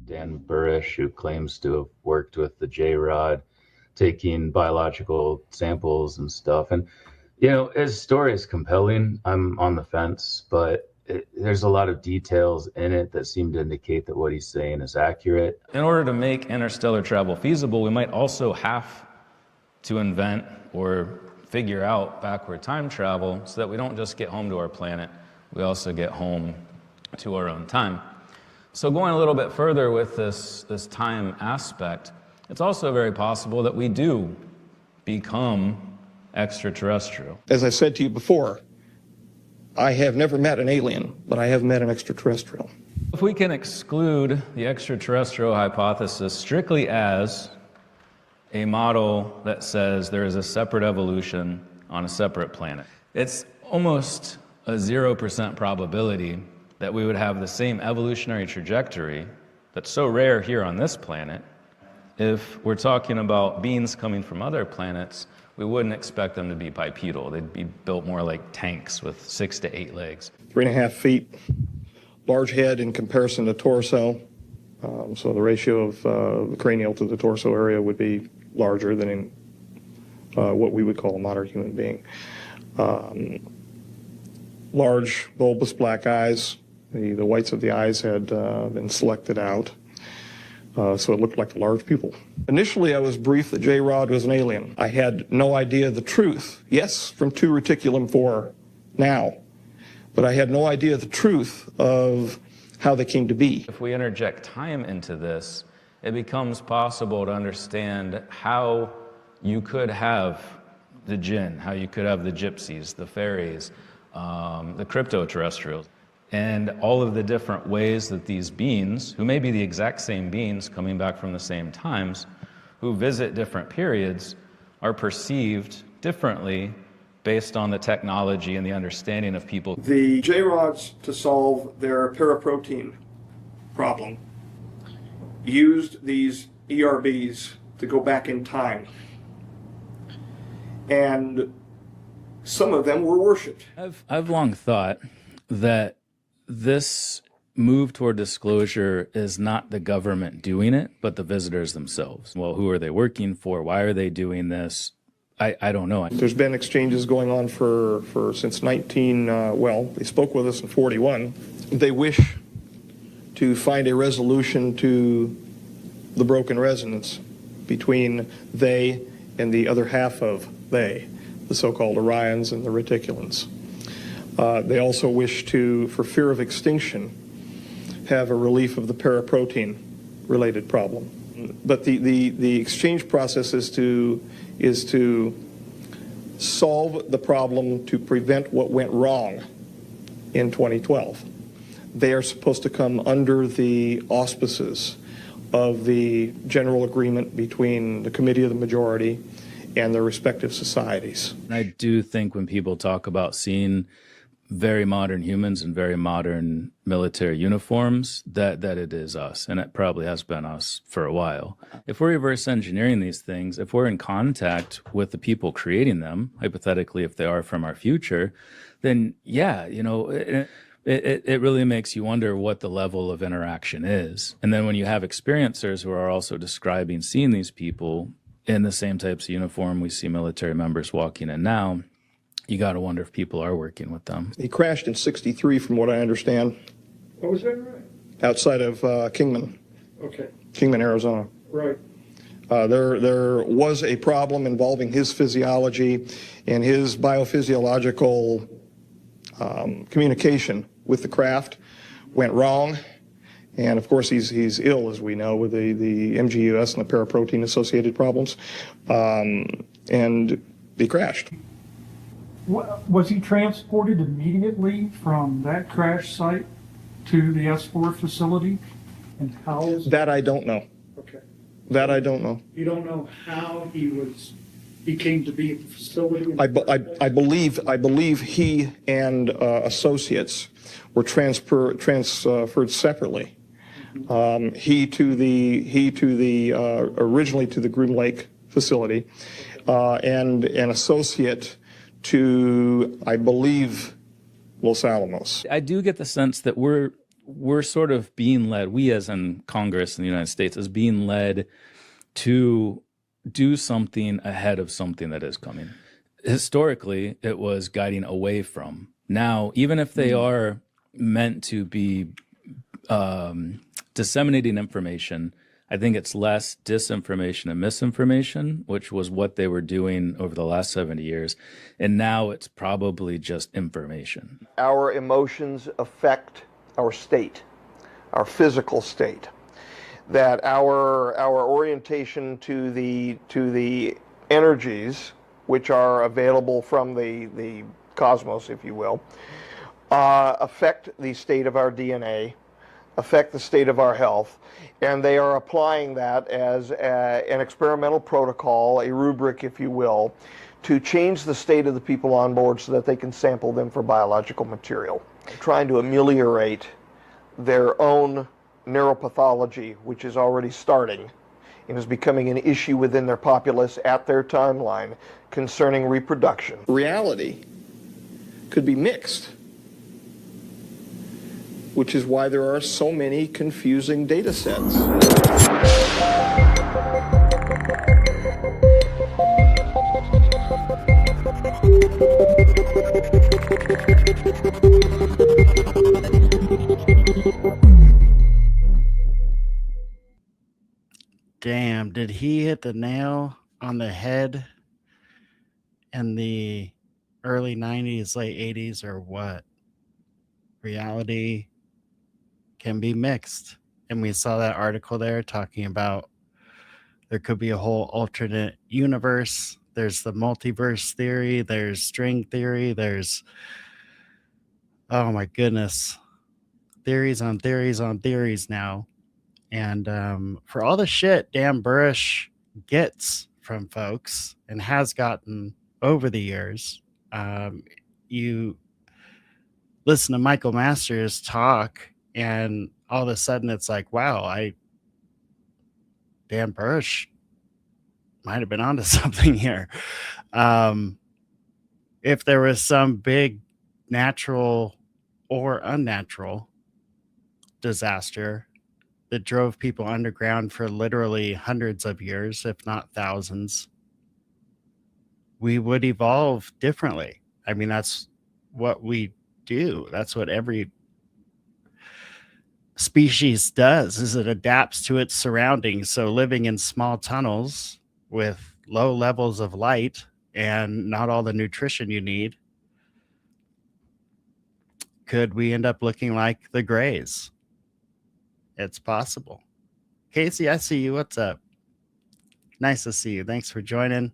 Dan Burish, who claims to have worked with the J-Rod, taking biological samples and stuff. And, you know, his story is compelling. I'm on the fence, but there's a lot of details in it that seem to indicate that what he's saying is accurate. In order to make interstellar travel feasible, we might also have to invent or figure out backward time travel so that we don't just get home to our planet, we also get home to our own time. So going a little bit further with this time aspect, it's also very possible that we do become extraterrestrial. As I said to you before, I have never met an alien, but I have met an extraterrestrial. If we can exclude the extraterrestrial hypothesis strictly as a model that says there is a separate evolution on a separate planet, it's almost a 0% probability that we would have the same evolutionary trajectory that's so rare here on this planet. If we're talking about beings coming from other planets, we wouldn't expect them to be bipedal. They'd be built more like tanks with 6 to 8 legs. 3.5 feet, large head in comparison to torso. So the ratio of the cranial to the torso area would be larger than in what we would call a modern human being. Large, bulbous black eyes. The whites of the eyes had been selected out, so it looked like a large pupil. Initially, I was briefed that J-Rod was an alien. I had no idea the truth. Yes, from 2 Reticulum 4 now, but I had no idea the truth of how they came to be. If we interject time into this, it becomes possible to understand how you could have the jinn, how you could have the gypsies, the fairies, the crypto-terrestrials, and all of the different ways that these beings, who may be the exact same beings coming back from the same times, who visit different periods, are perceived differently based on the technology and the understanding of people. The J-Rods, to solve their paraprotein problem, used these ERBs to go back in time. And some of them were worshipped. I've long thought that this move toward disclosure is not the government doing it, but the visitors themselves. Well, who are they working for? Why are they doing this? I don't know. There's been exchanges going on for since they spoke with us in 41. They wish to find a resolution to the broken resonance between they and the other half of they, the so-called Orions and the Reticulans. They also wish to, for fear of extinction, have a relief of the paraprotein-related problem. But the exchange process is to solve the problem to prevent what went wrong in 2012. They are supposed to come under the auspices of the general agreement between the Committee of the Majority and their respective societies. I do think when people talk about seeing very modern humans in very modern military uniforms, that it is us, and it probably has been us for a while. If we're reverse engineering these things, if we're in contact with the people creating them, hypothetically if they are from our future, then yeah, you know, it really makes you wonder what the level of interaction is. And then when you have experiencers who are also describing seeing these people in the same types of uniform we see military members walking in now, you got to wonder if people are working with them. He crashed in '63, from what I understand. What was that, right? Outside of Kingman. Okay. Kingman, Arizona. Right. There was a problem involving his physiology and his biophysiological communication with the craft went wrong. And of course, he's ill, as we know, with the MGUS and the paraprotein associated problems. And he crashed. Was he transported immediately from that crash site to the S4 facility? And how is that? I don't know. Okay. That I don't know. You don't know how he came to be at the facility? I believe he and associates were transferred separately. He to the originally to the Groom Lake facility, and an associate to, I believe, Los Alamos. I do get the sense that we're we're sort of being led, we as in Congress in the United States, is being led to do something ahead of something that is coming. Historically, it was guiding away from. Now, even if they are meant to be disseminating information, I think it's less disinformation and misinformation, which was what they were doing over the last 70 years. And now it's probably just information. Our emotions affect our state, our physical state. That our orientation to the energies which are available from the cosmos, if you will, affect the state of our DNA, affect the state of our health, and they are applying that as an experimental protocol, a rubric, if you will, to change the state of the people on board so that they can sample them for biological material, trying to ameliorate their own neuropathology, which is already starting and is becoming an issue within their populace at their timeline concerning reproduction. Reality could be mixed, which is why there are so many confusing data sets. Damn, did he hit the nail on the head in the early 90s, late 80s, or what? Reality can be mixed. And we saw that article there talking about there could be a whole alternate universe. There's the multiverse theory, there's string theory, there's, oh my goodness, theories on theories on theories now. And for all the shit Dan Burrish gets from folks and has gotten over the years, you listen to Michael Masters talk, and all of a sudden it's like, wow, Dan Burrish might have been onto something here. If there was some big natural or unnatural disaster that drove people underground for literally hundreds of years, if not thousands, we would evolve differently. I mean, that's what we do. That's what every species does, is it adapts to its surroundings. So living in small tunnels with low levels of light and not all the nutrition you need, could we end up looking like the Greys? It's possible. Casey, I see you. What's up? Nice to see you. Thanks for joining.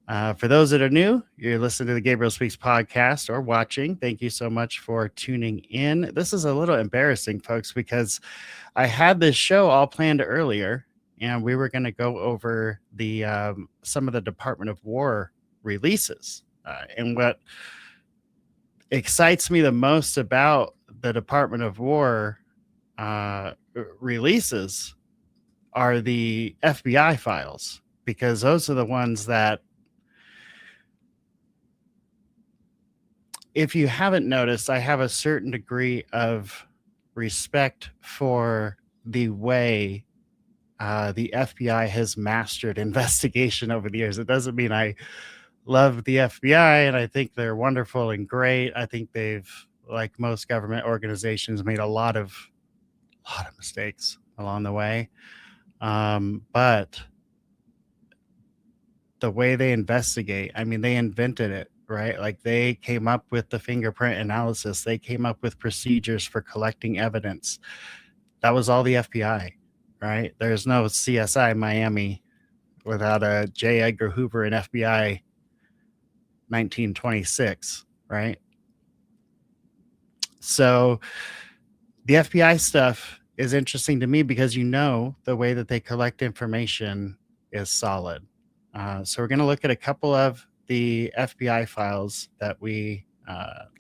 For those that are new, you're listening to the Gabriel Speaks podcast or watching. Thank you so much for tuning in. This is a little embarrassing, folks, because I had this show all planned earlier, and we were going to go over the some of the Department of War releases. And what excites me the most about the Department of War releases are the FBI files, because those are the ones that, if you haven't noticed, I have a certain degree of respect for the way the FBI has mastered investigation over the years. It doesn't mean I love the FBI and I think they're wonderful and great. I think they've, like most government organizations, made a lot of mistakes along the way. But the way they investigate, I mean, they invented it, right? Like, they came up with the fingerprint analysis. They came up with procedures for collecting evidence. That was all the FBI, right? There's no CSI Miami without a J. Edgar Hoover and FBI 1926, right? So the FBI stuff is interesting to me because, you know, the way that they collect information is solid. So we're going to look at a couple of the FBI files that we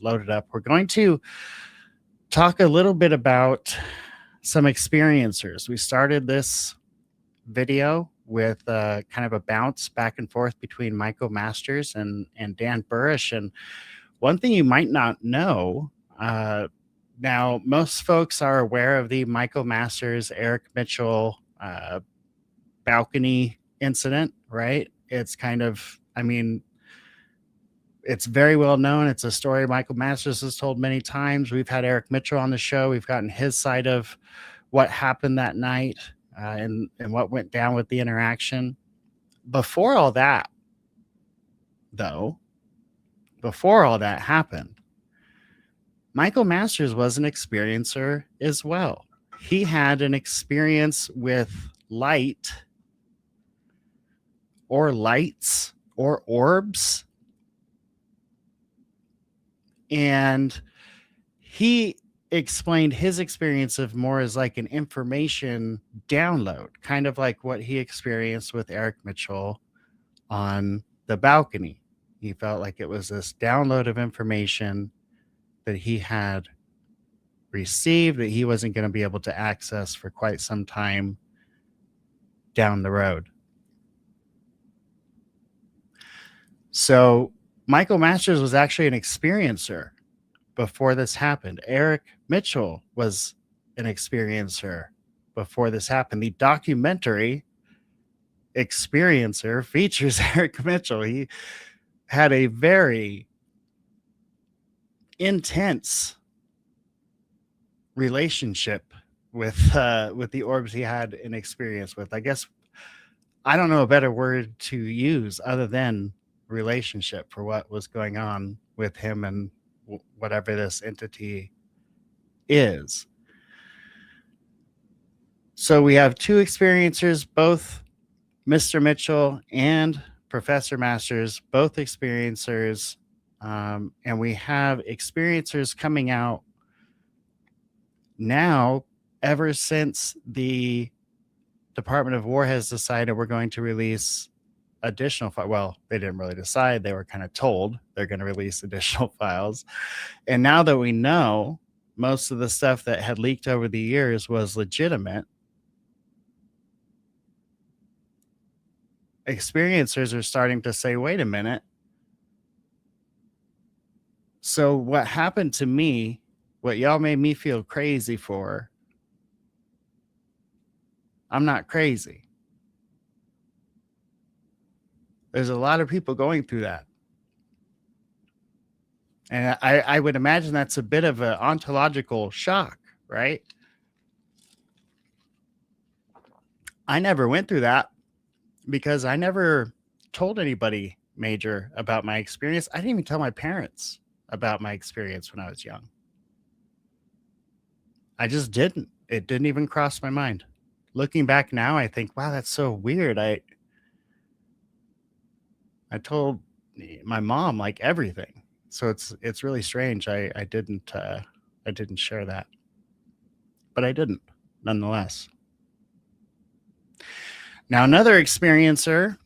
loaded up. We're going to talk a little bit about some experiencers. We started this video with kind of a bounce back and forth between Michael Masters and Dan Burrish. And one thing you might not know, Now, most folks are aware of the Michael Masters, Eric Mitchell balcony incident, right? It's kind of, I mean, it's very well known. It's a story Michael Masters has told many times. We've had Eric Mitchell on the show. We've gotten his side of what happened that night and what went down with the interaction. Before all that, though, before all that happened, Michael Masters was an experiencer as well. He had an experience with light or lights or orbs. And he explained his experience of more as like an information download, kind of like what he experienced with Eric Mitchell on the balcony. He felt like it was this download of information that he had received that he wasn't going to be able to access for quite some time down the road. So Michael Masters was actually an experiencer before this happened. Eric Mitchell was an experiencer before this happened. The documentary Experiencer features Eric Mitchell. He had a very intense relationship with the orbs he had an experience with. I guess I don't know a better word to use other than relationship for what was going on with him and whatever this entity is. So we have two experiencers, both Mr. Mitchell and Professor Masters, both experiencers. And we have experiencers coming out now ever since the Department of War has decided we're going to release additional well, they didn't really decide. They were kind of told they're going to release additional files. And now that we know most of the stuff that had leaked over the years was legitimate, experiencers are starting to say, wait a minute. So what happened to me, what y'all made me feel crazy for, I'm not crazy. There's a lot of people going through that. And I would imagine that's a bit of an ontological shock, right? I never went through that because I never told anybody major about my experience. I didn't even tell my parents about my experience when I was young. I just didn't. It didn't even cross my mind. Looking back now, I think, wow, that's so weird. I told my mom like everything. So it's really strange. I didn't share that. But I didn't, nonetheless. Now, another experiencer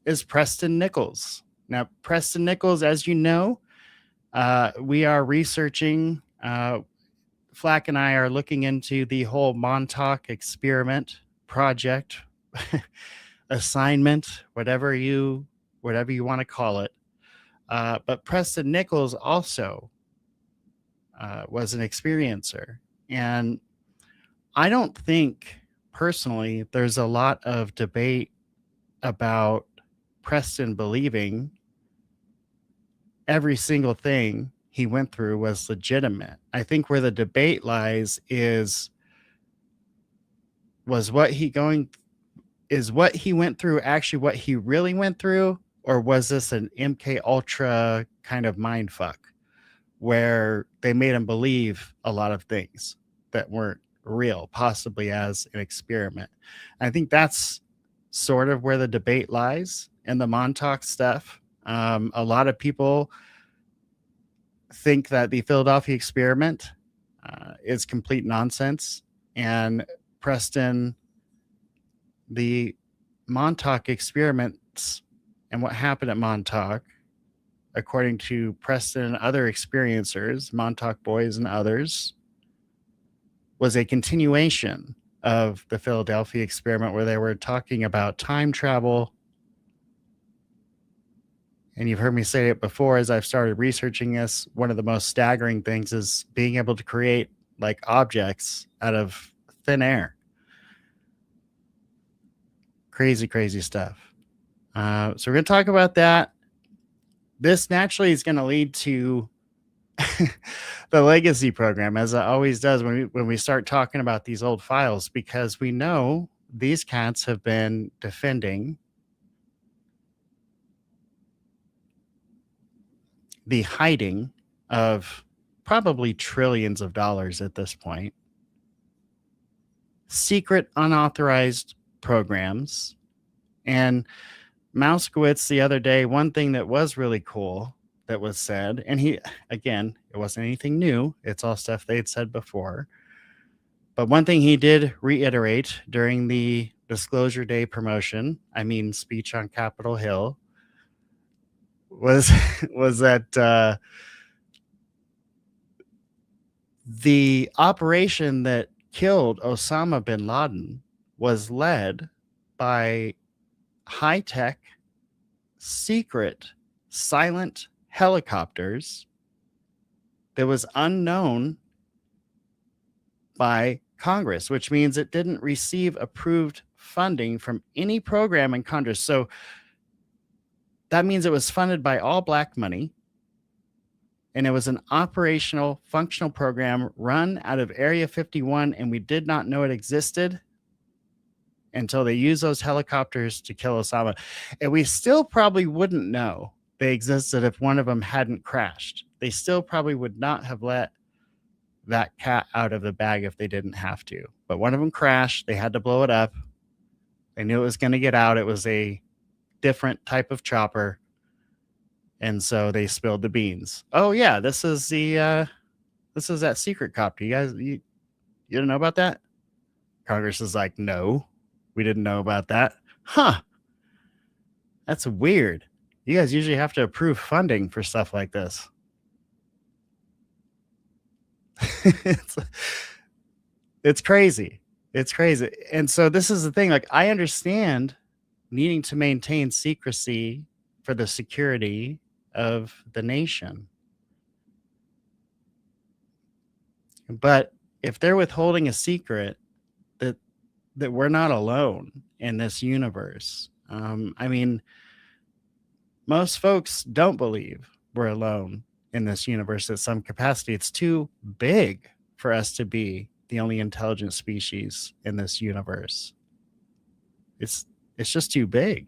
is Preston Nichols. Now, Preston Nichols, as you know, we are researching, Flack and I are looking into the whole Montauk experiment project, assignment, whatever you want to call it. But Preston Nichols also was an experiencer. And I don't think, personally, there's a lot of debate about Preston believing every single thing he went through was legitimate. I think where the debate lies is what he went through actually what he really went through, or was this an MK Ultra kind of mind fuck where they made him believe a lot of things that weren't real, possibly as an experiment? I think that's sort of where the debate lies in the Montauk stuff. A lot of people think that the Philadelphia experiment is complete nonsense, and Preston, the Montauk experiments and what happened at Montauk, according to Preston and other experiencers, Montauk boys and others, was a continuation of the Philadelphia experiment where they were talking about time travel and you've heard me say it before as I've started researching this, one of the most staggering things is being able to create like objects out of thin air. Crazy, crazy stuff. So we're going to talk about that. This naturally is going to lead to the legacy program, as it always does when we start talking about these old files, because we know these cats have been defending the hiding of probably trillions of dollars at this point, secret unauthorized programs. And Mouskowitz the other day, one thing that was really cool that was said, and he, again, it wasn't anything new, it's all stuff they had said before, but one thing he did reiterate during the Disclosure Day speech on Capitol Hill, was that the operation that killed Osama bin Laden was led by high-tech, secret, silent helicopters that was unknown by Congress, which means it didn't receive approved funding from any program in Congress. So that means it was funded by all black money, and it was an operational, functional program run out of Area 51, and we did not know it existed until they used those helicopters to kill Osama. And we still probably wouldn't know they existed if one of them hadn't crashed. They still probably would not have let that cat out of the bag if they didn't have to. But one of them crashed. They had to blow it up. They knew it was going to get out. It was a different type of chopper. And so they spilled the beans. Oh yeah, this is that secret copter. You guys, you didn't know about that? Congress is like, no, we didn't know about that. Huh. That's weird. You guys usually have to approve funding for stuff like this. It's crazy. It's crazy. And so this is the thing. Like, I understand needing to maintain secrecy for the security of the nation. But if they're withholding a secret, that we're not alone in this universe. Most folks don't believe we're alone in this universe at some capacity. It's too big for us to be the only intelligent species in this universe. It's just too big.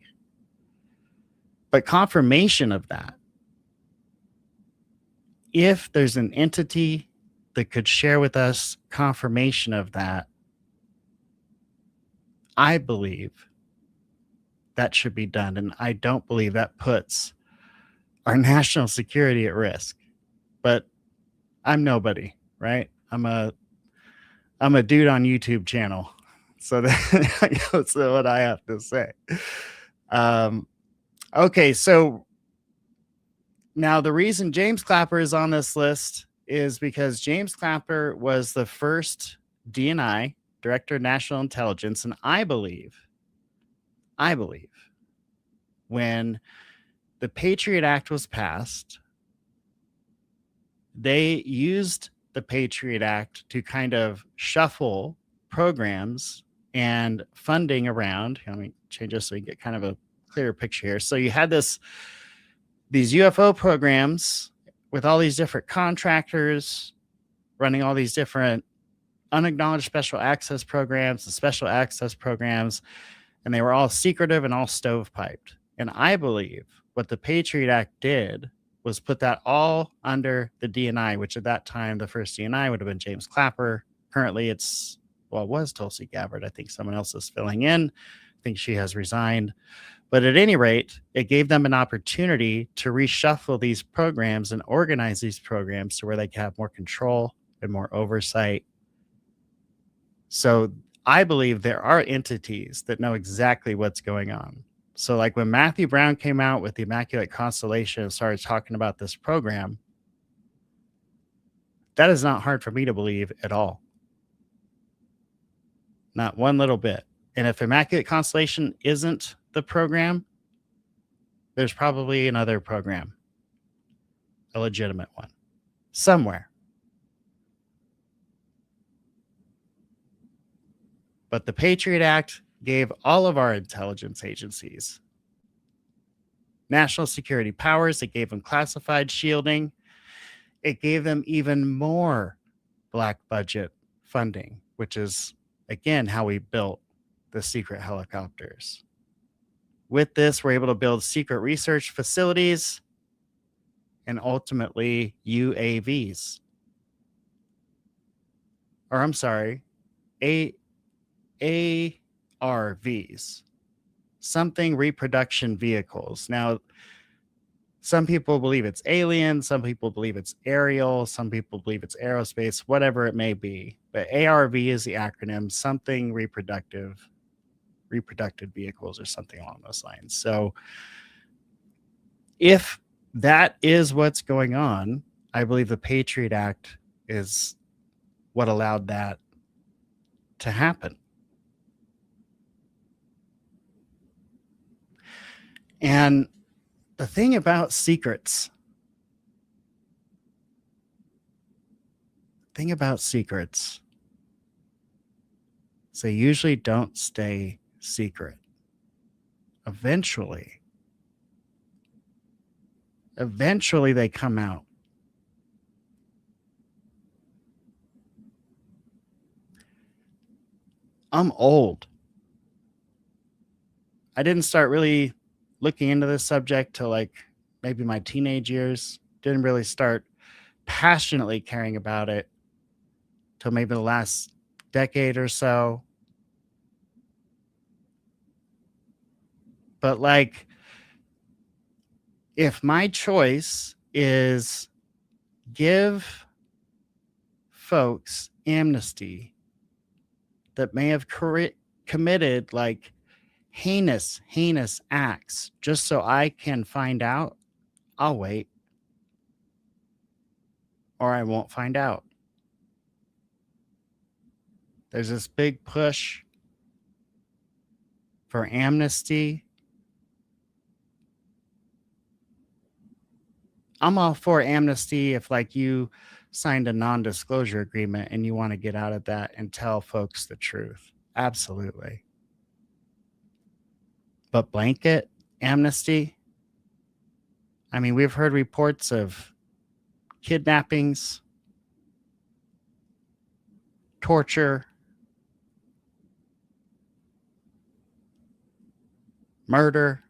But confirmation of that, if there's an entity that could share with us confirmation of that, I believe that should be done. And I don't believe that puts our national security at risk. But I'm nobody, right? I'm a dude on YouTube channel. So that's what I have to say. Okay, so now the reason James Clapper is on this list is because James Clapper was the first DNI, Director of National Intelligence, and I believe when the Patriot Act was passed, they used the Patriot Act to kind of shuffle programs and funding around. Let me change this so we get kind of a clearer picture here. So you had these UFO programs with all these different contractors running all these different unacknowledged special access programs and special access programs, and they were all secretive and all stovepiped. And I believe what the Patriot Act did was put that all under the DNI, which at that time, the first DNI would have been James Clapper. Currently, it was Tulsi Gabbard. I think someone else is filling in. I think she has resigned. But at any rate, it gave them an opportunity to reshuffle these programs and organize these programs to where they can have more control and more oversight. So I believe there are entities that know exactly what's going on. So like when Matthew Brown came out with the Immaculate Constellation and started talking about this program, that is not hard for me to believe at all. Not one little bit. And if Immaculate Constellation isn't the program, There's probably another program, a legitimate one, somewhere. But the Patriot Act gave all of our intelligence agencies national security powers. It gave them classified shielding. It gave them even more black budget funding, which is, again, how we built the secret helicopters. With this, we're able to build secret research facilities and ultimately UAVs. Or I'm sorry, ARVs, something reproduction vehicles. Now, some people believe it's alien, some people believe it's aerial, some people believe it's aerospace, whatever it may be. But ARV is the acronym, something reproductive vehicles or something along those lines. So if that is what's going on, I believe the Patriot Act is what allowed that to happen. And the thing about secrets, is they usually don't stay secret. Eventually they come out. I'm old. I didn't start really looking into this subject till like maybe my teenage years. Didn't really start passionately caring about it till maybe the last decade or so. But like, if my choice is give folks amnesty that may have committed like heinous acts just so I can find out, I'll wait. Or I won't find out. There's this big push for amnesty. I'm all for amnesty if like you signed a non-disclosure agreement and you want to get out of that and tell folks the truth. Absolutely. But blanket amnesty? I mean, we've heard reports of kidnappings, torture, murder,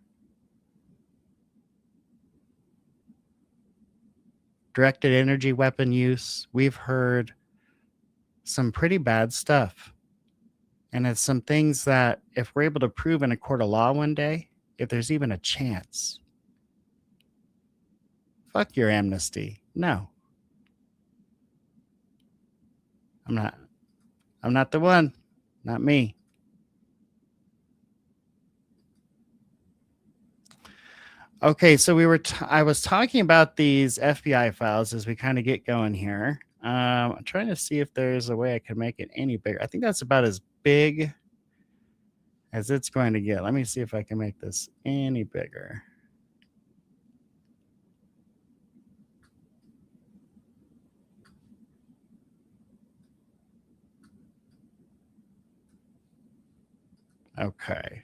directed energy weapon use. We've heard some pretty bad stuff. And it's some things that if we're able to prove in a court of law one day, if there's even a chance, fuck your amnesty. No. I'm not the one. Not me. Okay, so I was talking about these FBI files as we kind of get going here. I'm trying to see if there's a way I can make it any bigger. I think that's about as big as it's going to get. Let me see if I can make this any bigger. Okay.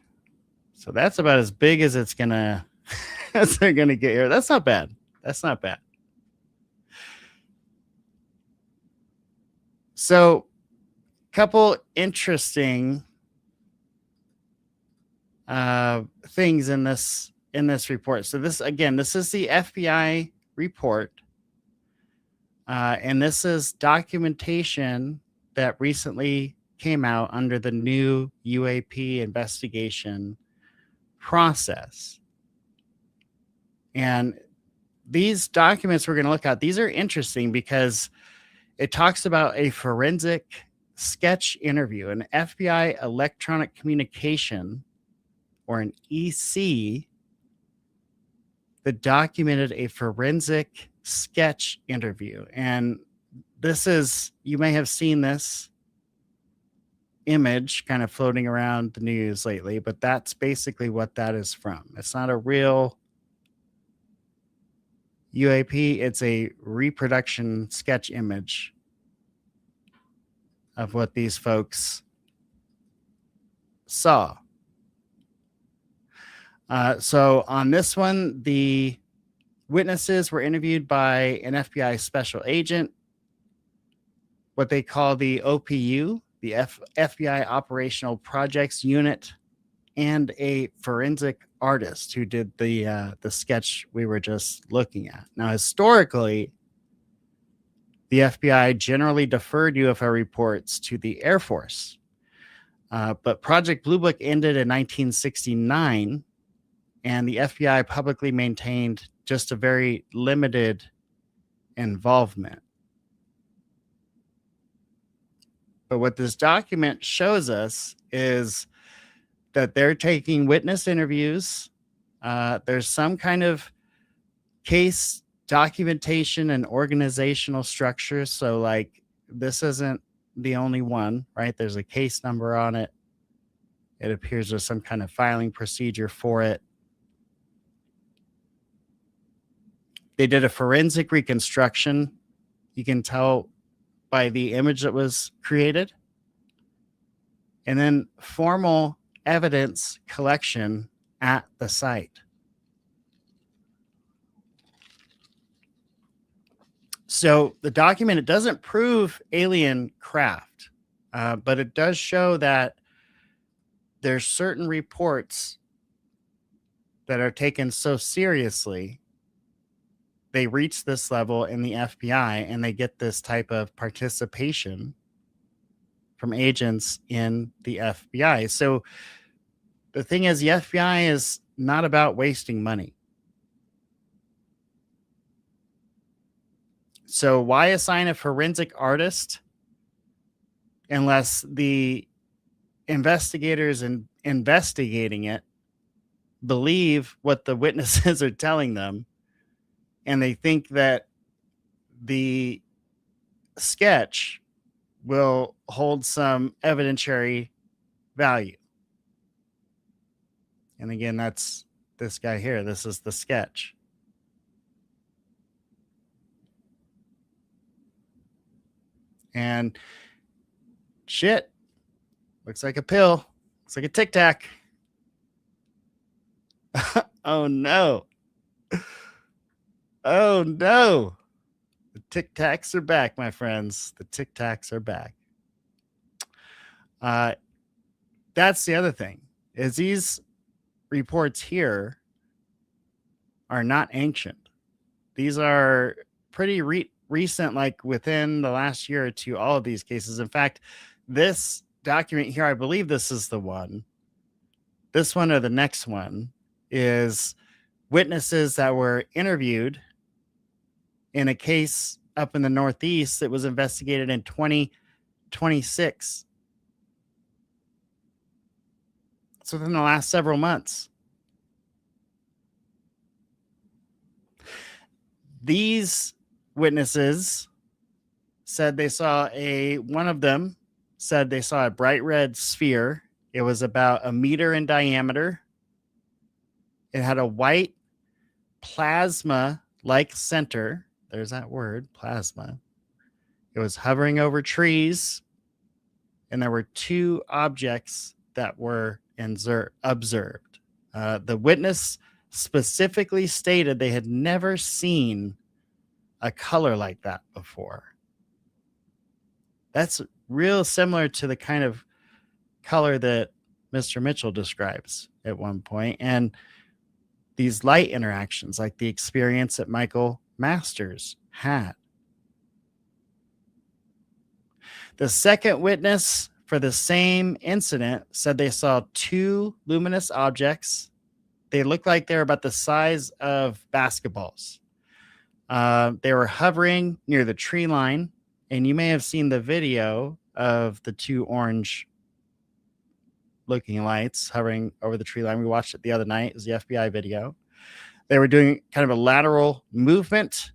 So that's about as big as it's gonna as they're gonna get here. That's not bad. That's not bad. So, couple interesting things in this report. So this is the FBI report, and this is documentation that recently came out under the new UAP investigation process. And these documents we're going to look at, these are interesting because it talks about a forensic sketch interview, an FBI electronic communication, or an EC, that documented a forensic sketch interview. And this is, you may have seen this image kind of floating around the news lately, but that's basically what that is from. It's not a real UAP, it's a reproduction sketch image of what these folks saw. So on this one, the witnesses were interviewed by an FBI special agent, what they call the OPU, the FBI Operational Projects Unit, and a forensic artist who did the sketch we were just looking at. Now, historically, the FBI generally deferred UFO reports to the Air Force, but Project Blue Book ended in 1969, and the FBI publicly maintained just a very limited involvement. But what this document shows us is that they're taking witness interviews. There's some kind of case documentation and organizational structure. So, like, this isn't the only one, right? There's a case number on it. It appears there's some kind of filing procedure for it. They did a forensic reconstruction. You can tell by the image that was created. And then formal evidence collection at the site. So the document, it doesn't prove alien craft, but it does show that there's certain reports that are taken so seriously, they reach this level in the FBI and they get this type of participation from agents in the FBI. So the thing is, the FBI is not about wasting money. So why assign a forensic artist unless the investigators investigating it believe what the witnesses are telling them, and they think that the sketch will hold some evidentiary value? And again, that's this guy here. This is the sketch. And shit, looks like a pill. Looks like a Tic Tac. Oh no. Oh no. The Tic Tacs are back, my friends. The Tic Tacs are back. That's the other thing, is these reports here are not ancient. These are pretty recent, like within the last year or two, all of these cases. In fact, this document here, I believe this is the one. This one or the next one is witnesses that were interviewed in a case up in the Northeast that was investigated in 2026. It's within the last several months. These witnesses said they saw one of them said they saw a bright red sphere. It was about 1 meter in diameter. It had a white plasma-like center. There's that word, plasma. It was hovering over trees, and there were 2 objects that were observed. The witness specifically stated they had never seen a color like that before. That's real similar to the kind of color that Mr. Mitchell describes at one point. And these light interactions, like the experience that Michael Masters had. The second witness for the same incident said they saw 2 luminous objects. They looked like they were about the size of basketballs. They were hovering near the tree line, and you may have seen the video of the 2 orange looking lights hovering over the tree line. We watched it the other night. It was the FBI video. They were doing kind of a lateral movement,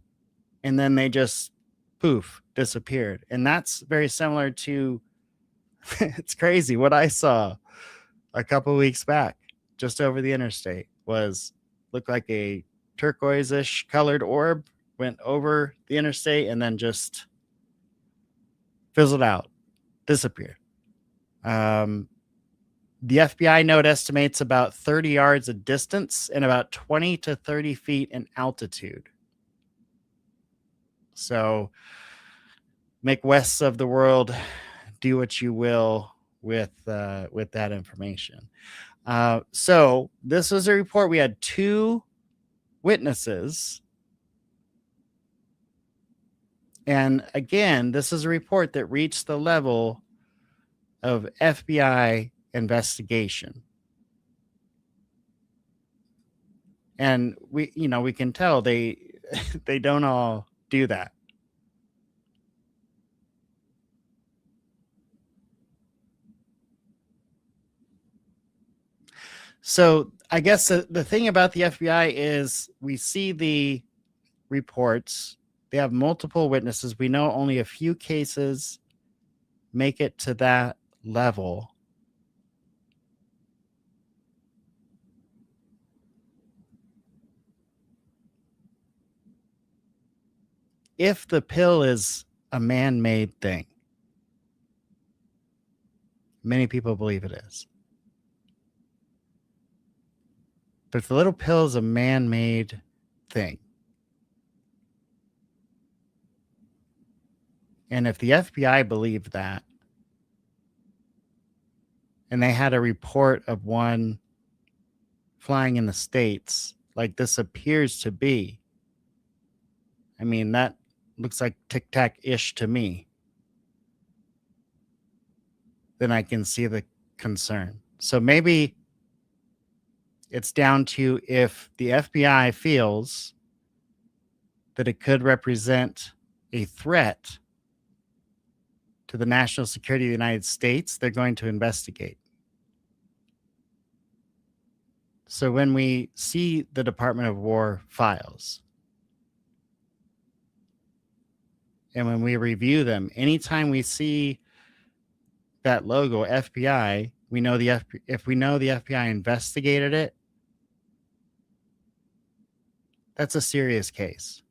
and then they just poof, disappeared. And that's very similar to, it's crazy, what I saw a couple weeks back just over the interstate looked like a turquoise-ish colored orb went over the interstate and then just fizzled out, disappeared. The FBI note estimates about 30 yards of distance and about 20 to 30 feet in altitude. So make Wests of the world do what you will with that information. So this was a report. We had 2 witnesses. And again, this is a report that reached the level of FBI investigation. And we can tell they don't all do that. So I guess the thing about the FBI is we see the reports. They have multiple witnesses. We know only a few cases make it to that level. If the pill is a man-made thing, many people believe it is. But if the little pill is a man-made thing, and if the FBI believed that, and they had a report of one flying in the States, like this appears to be, I mean, that looks like Tic Tac-ish to me, then I can see the concern. So maybe it's down to if the FBI feels that it could represent a threat to the national security of the United States, they're going to investigate. So when we see the Department of War files, and when we review them, anytime we see that logo FBI, we know if we know the FBI investigated it, that's a serious case.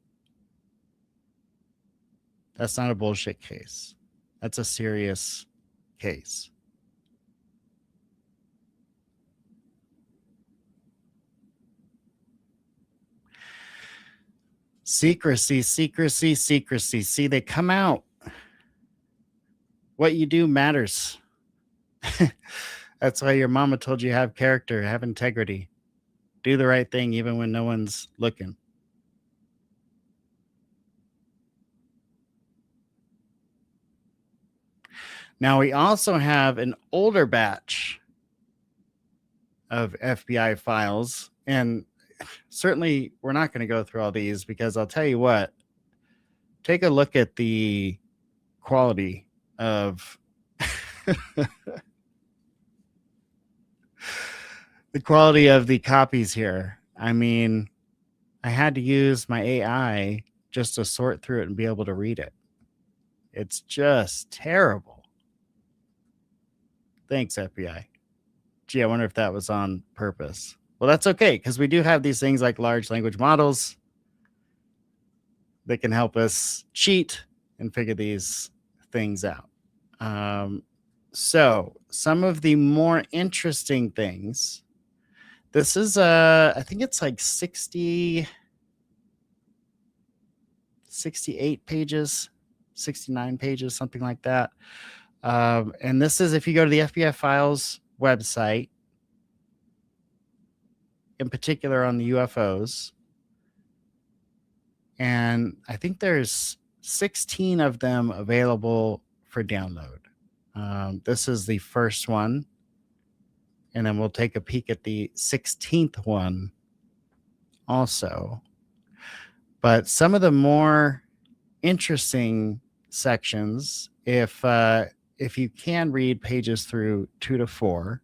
That's not a bullshit case. That's a serious case. Secrecy, secrecy, secrecy. See, they come out. What you do matters. That's why your mama told you have character, have integrity. Do the right thing even when no one's looking. Now, we also have an older batch of FBI files, and certainly we're not going to go through all these because I'll tell you what, take a look at the quality of the quality of the copies here. I mean, I had to use my AI just to sort through it and be able to read it. It's just terrible. Thanks, FBI. Gee, I wonder if that was on purpose. Well, that's okay, because we do have these things like large language models that can help us cheat and figure these things out. So some of the more interesting things, this is, I think it's like 68 pages, 69 pages, something like that. And this is if you go to the FBI Files website, in particular on the UFOs. And I think there's 16 of them available for download. This is the first one. And then we'll take a peek at the 16th one also. But some of the more interesting sections, if you can read pages through 2 to 4,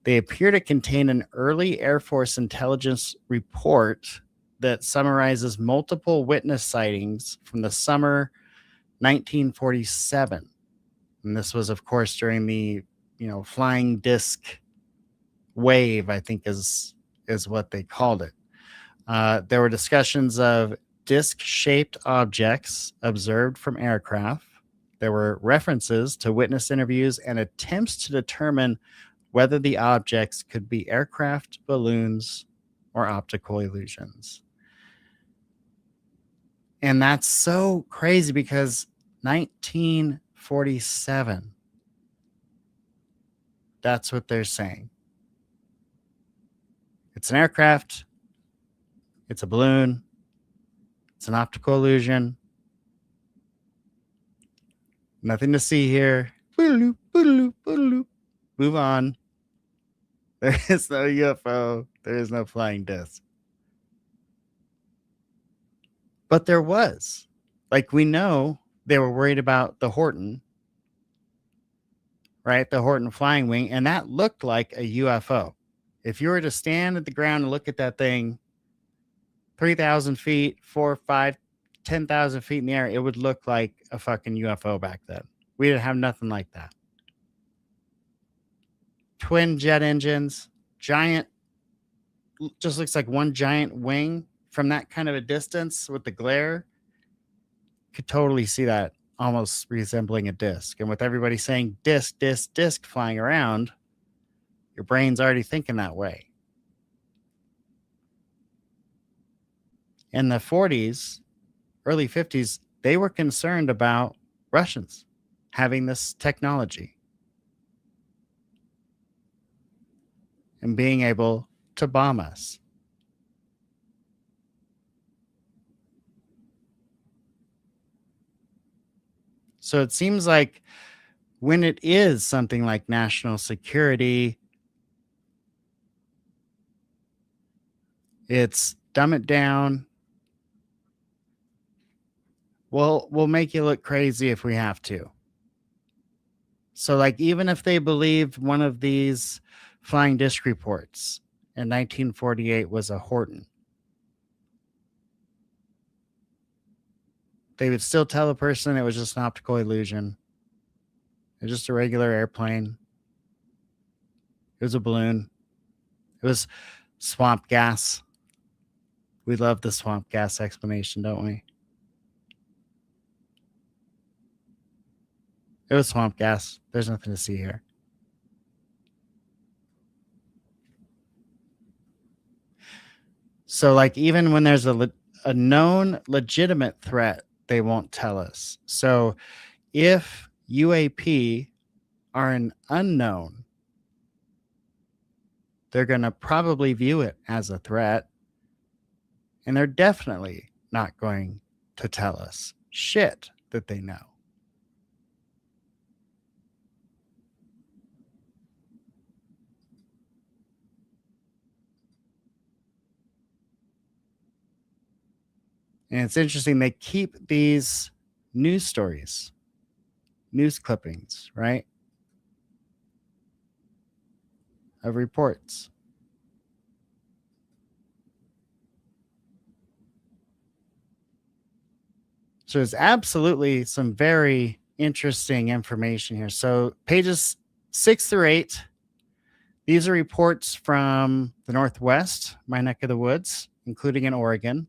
they appear to contain an early Air Force intelligence report that summarizes multiple witness sightings from the summer 1947. And this was, of course, during the flying disc wave, I think is what they called it. There were discussions of disc-shaped objects observed from aircraft. There were references to witness interviews and attempts to determine whether the objects could be aircraft, balloons, or optical illusions. And that's so crazy because 1947, that's what they're saying. It's an aircraft, it's a balloon, it's an optical illusion. Nothing to see here. Boodaloop, boodaloop, boodaloop. Move on. There is no UFO. There is no flying disc. But there was. Like, we know they were worried about the Horton, right? The Horton flying wing. And that looked like a UFO. If you were to stand at the ground and look at that thing 3,000 feet, 4, 5, 10,000 feet in the air, it would look like a fucking UFO back then. We didn't have nothing like that. Twin jet engines, giant, just looks like one giant wing from that kind of a distance with the glare. Could totally see that almost resembling a disc. And with everybody saying disc, disc, disc flying around, your brain's already thinking that way. In the 40s, early 50s, they were concerned about Russians having this technology and being able to bomb us. So it seems like when it is something like national security, it's dumb it down. We'll make you look crazy if we have to. So, like, even if they believed one of these flying disc reports in 1948 was a Horton, they would still tell the person it was just an optical illusion. It was just a regular airplane. It was a balloon. It was swamp gas. We love the swamp gas explanation, don't we? It was swamp gas. There's nothing to see here. So, like, even when there's a known legitimate threat, they won't tell us. So, if UAP are an unknown, they're going to probably view it as a threat. And they're definitely not going to tell us shit that they know. And it's interesting, they keep these news stories, news clippings, right, of reports. So there's absolutely some very interesting information here. So pages 6 through 8, these are reports from the Northwest, my neck of the woods, including in Oregon.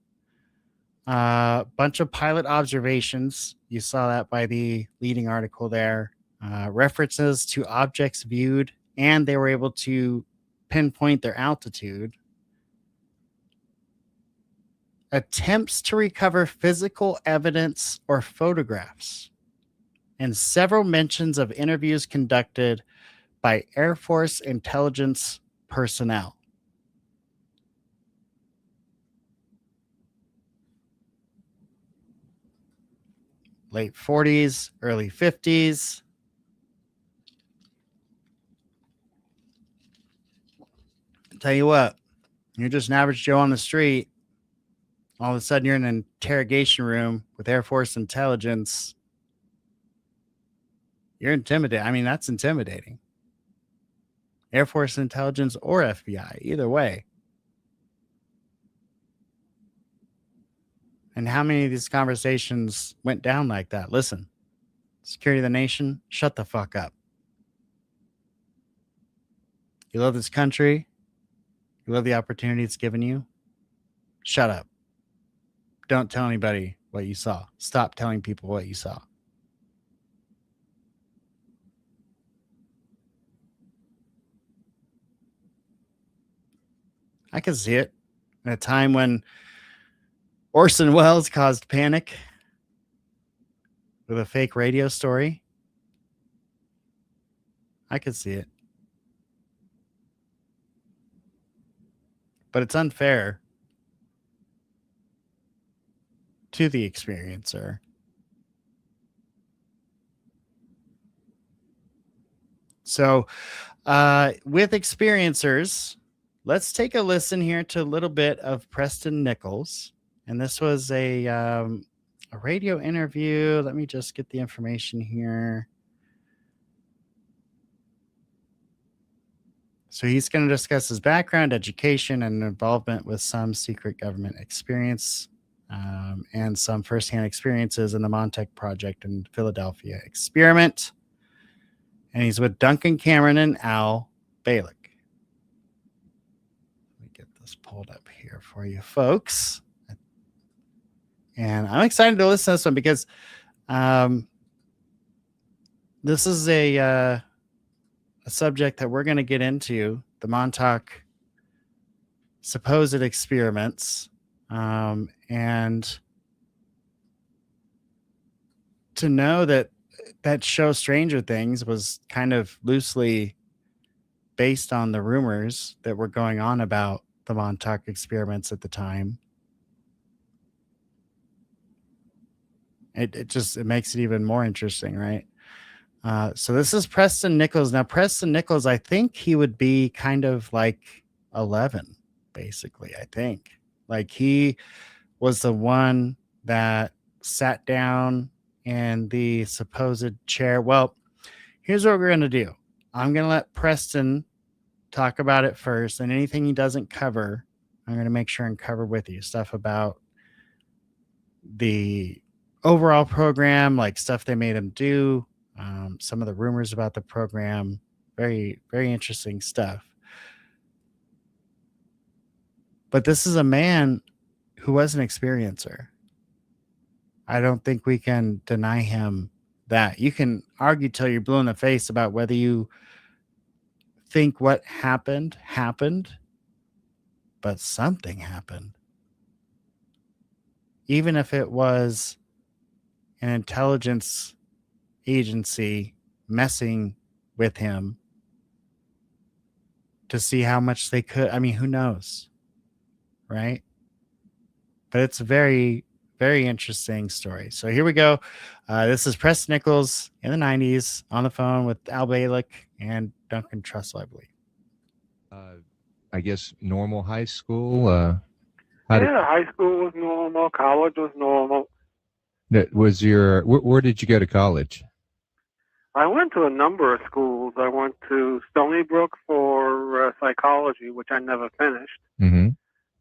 Bunch of pilot observations. You saw that by the leading article there. References to objects viewed, and they were able to pinpoint their altitude. Attempts to recover physical evidence or photographs, and several mentions of interviews conducted by Air Force intelligence personnel. Late 40s, early 50s. Tell you what, you're just an average Joe on the street. All of a sudden, you're in an interrogation room with Air Force intelligence. You're intimidated. I mean, that's intimidating. Air Force intelligence or FBI, either way. And how many of these conversations went down like that? Listen, security of the nation, shut the fuck up. You love this country. You love the opportunity it's given you. Shut up. don't tell anybody what you saw. Stop telling people what you saw. I can see it. In a time when Orson Welles caused panic with a fake radio story, I could see it. But it's unfair to the experiencer. So, with experiencers, let's take a listen here to a little bit of Preston Nichols. And this was a radio interview. Let me just get the information here. So he's going to discuss his background, education, and involvement with some secret government experience and some firsthand experiences in the Montauk Project and Philadelphia experiment. And he's with Duncan Cameron and Al Balick. Let me get this pulled up here for you folks. And I'm excited to listen to this one because this is a subject that we're going to get into, the Montauk supposed experiments, and to know that show Stranger Things was kind of loosely based on the rumors that were going on about the Montauk experiments at the time. It makes it even more interesting, right? So this is Preston Nichols. Now, Preston Nichols, I think he would be kind of like 11, basically, I think. Like he was the one that sat down in the supposed chair. Well, here's what we're going to do. I'm going to let Preston talk about it first, and anything he doesn't cover, I'm going to make sure and cover with you. Stuff about the overall program, like stuff they made him do, some of the rumors about the program. Very, very interesting stuff. But this is a man who was an experiencer. I don't think we can deny him that. You can argue till you're blue in the face about whether you think what happened, but something happened. Even if it was an intelligence agency messing with him to see how much they could. I mean, who knows, right? But it's a very, very interesting story. So here we go. This is Preston Nichols in the 90s on the phone with Al Balick and Duncan Trussell, I believe. I guess normal high school. High school was normal. College was normal. Was your where did you go to college? I went to a number of schools. I went to Stony Brook for psychology, which I never finished. Mm-hmm.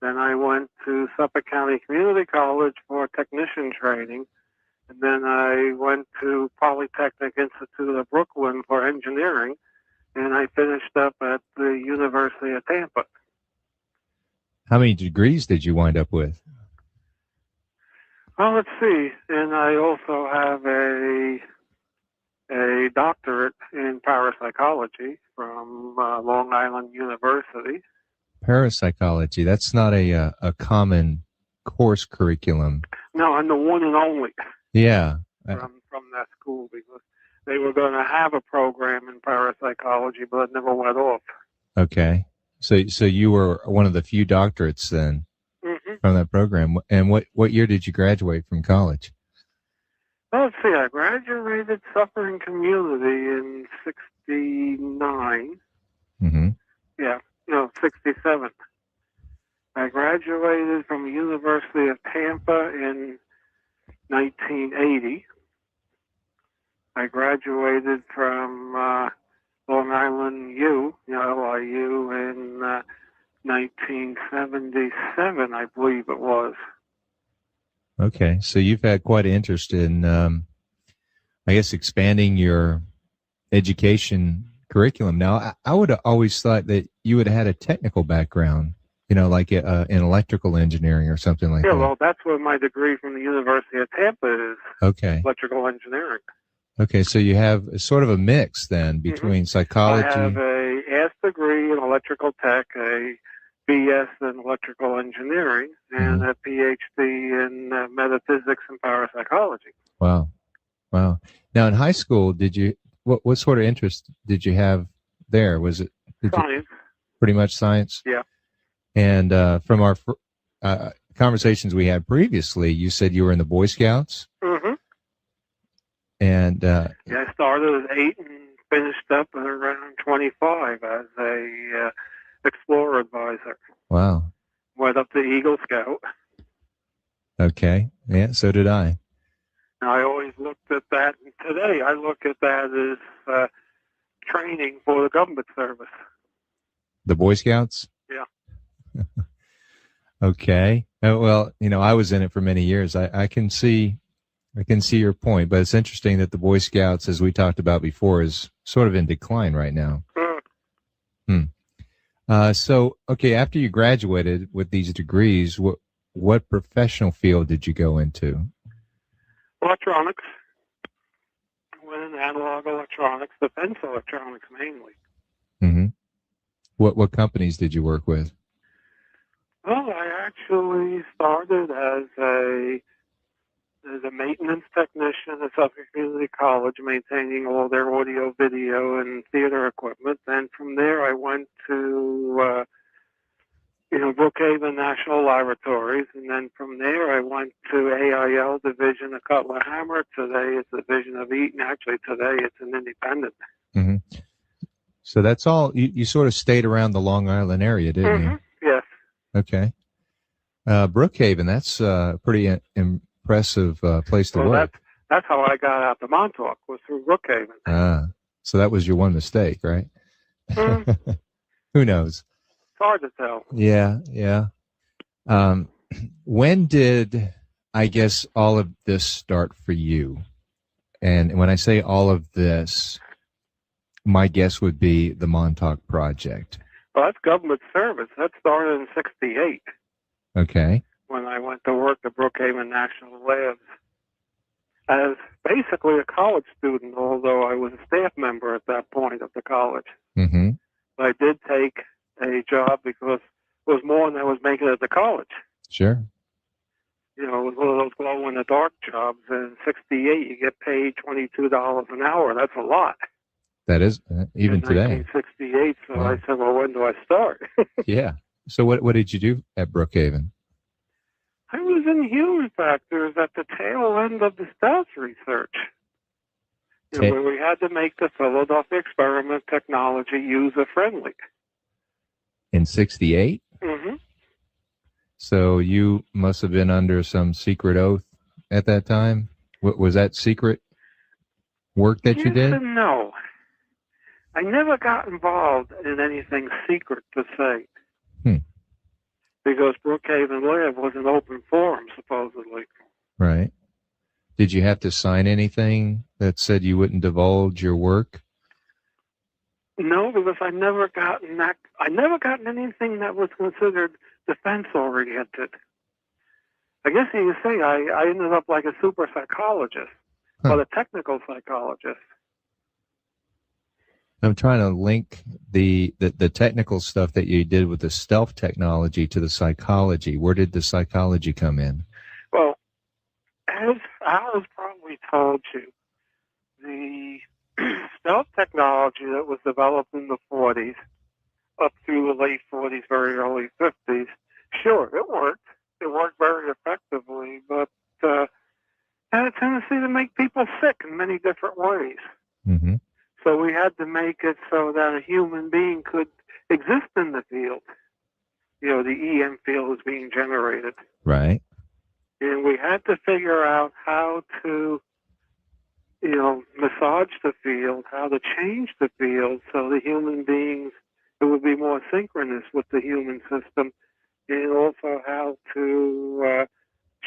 Then I went to Suffolk County Community College for technician training. And then I went to Polytechnic Institute of Brooklyn for engineering. And I finished up at the University of Tampa. How many degrees did you wind up with? Well, let's see. And I also have a doctorate in parapsychology from Long Island University. Parapsychology. That's not a common course curriculum. No, I'm the one and only. Yeah. From that school, because they were going to have a program in parapsychology, but it never went off. Okay. So you were one of the few doctorates then from that program. And what year did you graduate from college? Well, let's see. I graduated Suffering Community in 69. Mm-hmm. Yeah, no, 67. I graduated from the University of Tampa in 1980. I graduated from Long Island LIU in 1977, I believe it was. Okay, so you've had quite an interest in, I guess, expanding your education curriculum. Now, I would have always thought that you would have had a technical background. like in electrical engineering or something like Yeah, that. well, that's what my degree from the University of Tampa is, Okay. electrical engineering. Okay, so you have sort of a mix then between I psychology. have a S degree in electrical tech, a BS in electrical engineering, and a PhD in metaphysics and parapsychology. Wow. Wow. Now in high school, what sort of interest did you have there? Was it Science. Pretty much science? Yeah. And from our conversations we had previously, you said you were in the Boy Scouts? Mm-hmm. And yeah, I started at 8 and finished up at around 25 as a explorer advisor. Wow. Went up to Eagle Scout. Okay. Yeah, so did I. And I always looked at that, and today I look at that as training for the government service. The Boy Scouts? Yeah. Okay. Well, I was in it for many years. I can see your point, but it's interesting that the Boy Scouts, as we talked about before, is sort of in decline right now. So, okay, after you graduated with these degrees, what professional field did you go into? Electronics. I went in analog electronics, defense electronics mainly. Mm-hmm. What companies did you work with? Well, I actually started as a maintenance technician at Suffolk Community College, maintaining all their audio, video, and theater equipment. Then from there, I went to Brookhaven National Laboratories, and then from there, I went to AIL division of Cutler Hammer. Today, it's a division of Eaton. Actually, today it's an independent. Mm-hmm. So that's all. You sort of stayed around the Long Island area, didn't you? Yes. Okay. Brookhaven, that's a pretty impressive place to work. That's how I got out to Montauk, was through Brookhaven. So that was your one mistake, right? Who knows? It's hard to tell. Yeah. When did, I guess, all of this start for you? And when I say all of this, my guess would be the Montauk Project. Well, that's government service. That started in '68. Okay. When I went to work at Brookhaven National Labs as basically a college student, although I was a staff member at that point of the college. Mm-hmm. I did take a job because it was more than I was making at the college. Sure. It was one of those glow-in-the-dark jobs. In '68, you get paid $22 an hour. That's a lot. That is, even today. 1968, so Wow. I said, well, when do I start? Yeah. So what did you do at Brookhaven? I was in human factors at the tail end of the stats research, where we had to make the Philadelphia experiment technology user-friendly. In '68? Mm-hmm. So you must have been under some secret oath at that time? Was that secret work that you did? No. I never got involved in anything secret per se. Because Brookhaven Lab was an open forum, supposedly. Right. Did you have to sign anything that said you wouldn't divulge your work? No, because I never gotten anything that was considered defense oriented. I guess you could say I ended up like a super psychologist, or a technical psychologist. I'm trying to link the technical stuff that you did with the stealth technology to the psychology. Where did the psychology come in? Well, as Al has probably told you, the stealth technology that was developed in the 40s, up through the late 40s, very early 50s, sure, it worked. It worked very effectively, but had a tendency to make people sick in many different ways. Mm-hmm. So we had to make it so that a human being could exist in the field. The EM field is being generated. Right. And we had to figure out how to, massage the field, how to change the field so the human beings, it would be more synchronous with the human system, and also how to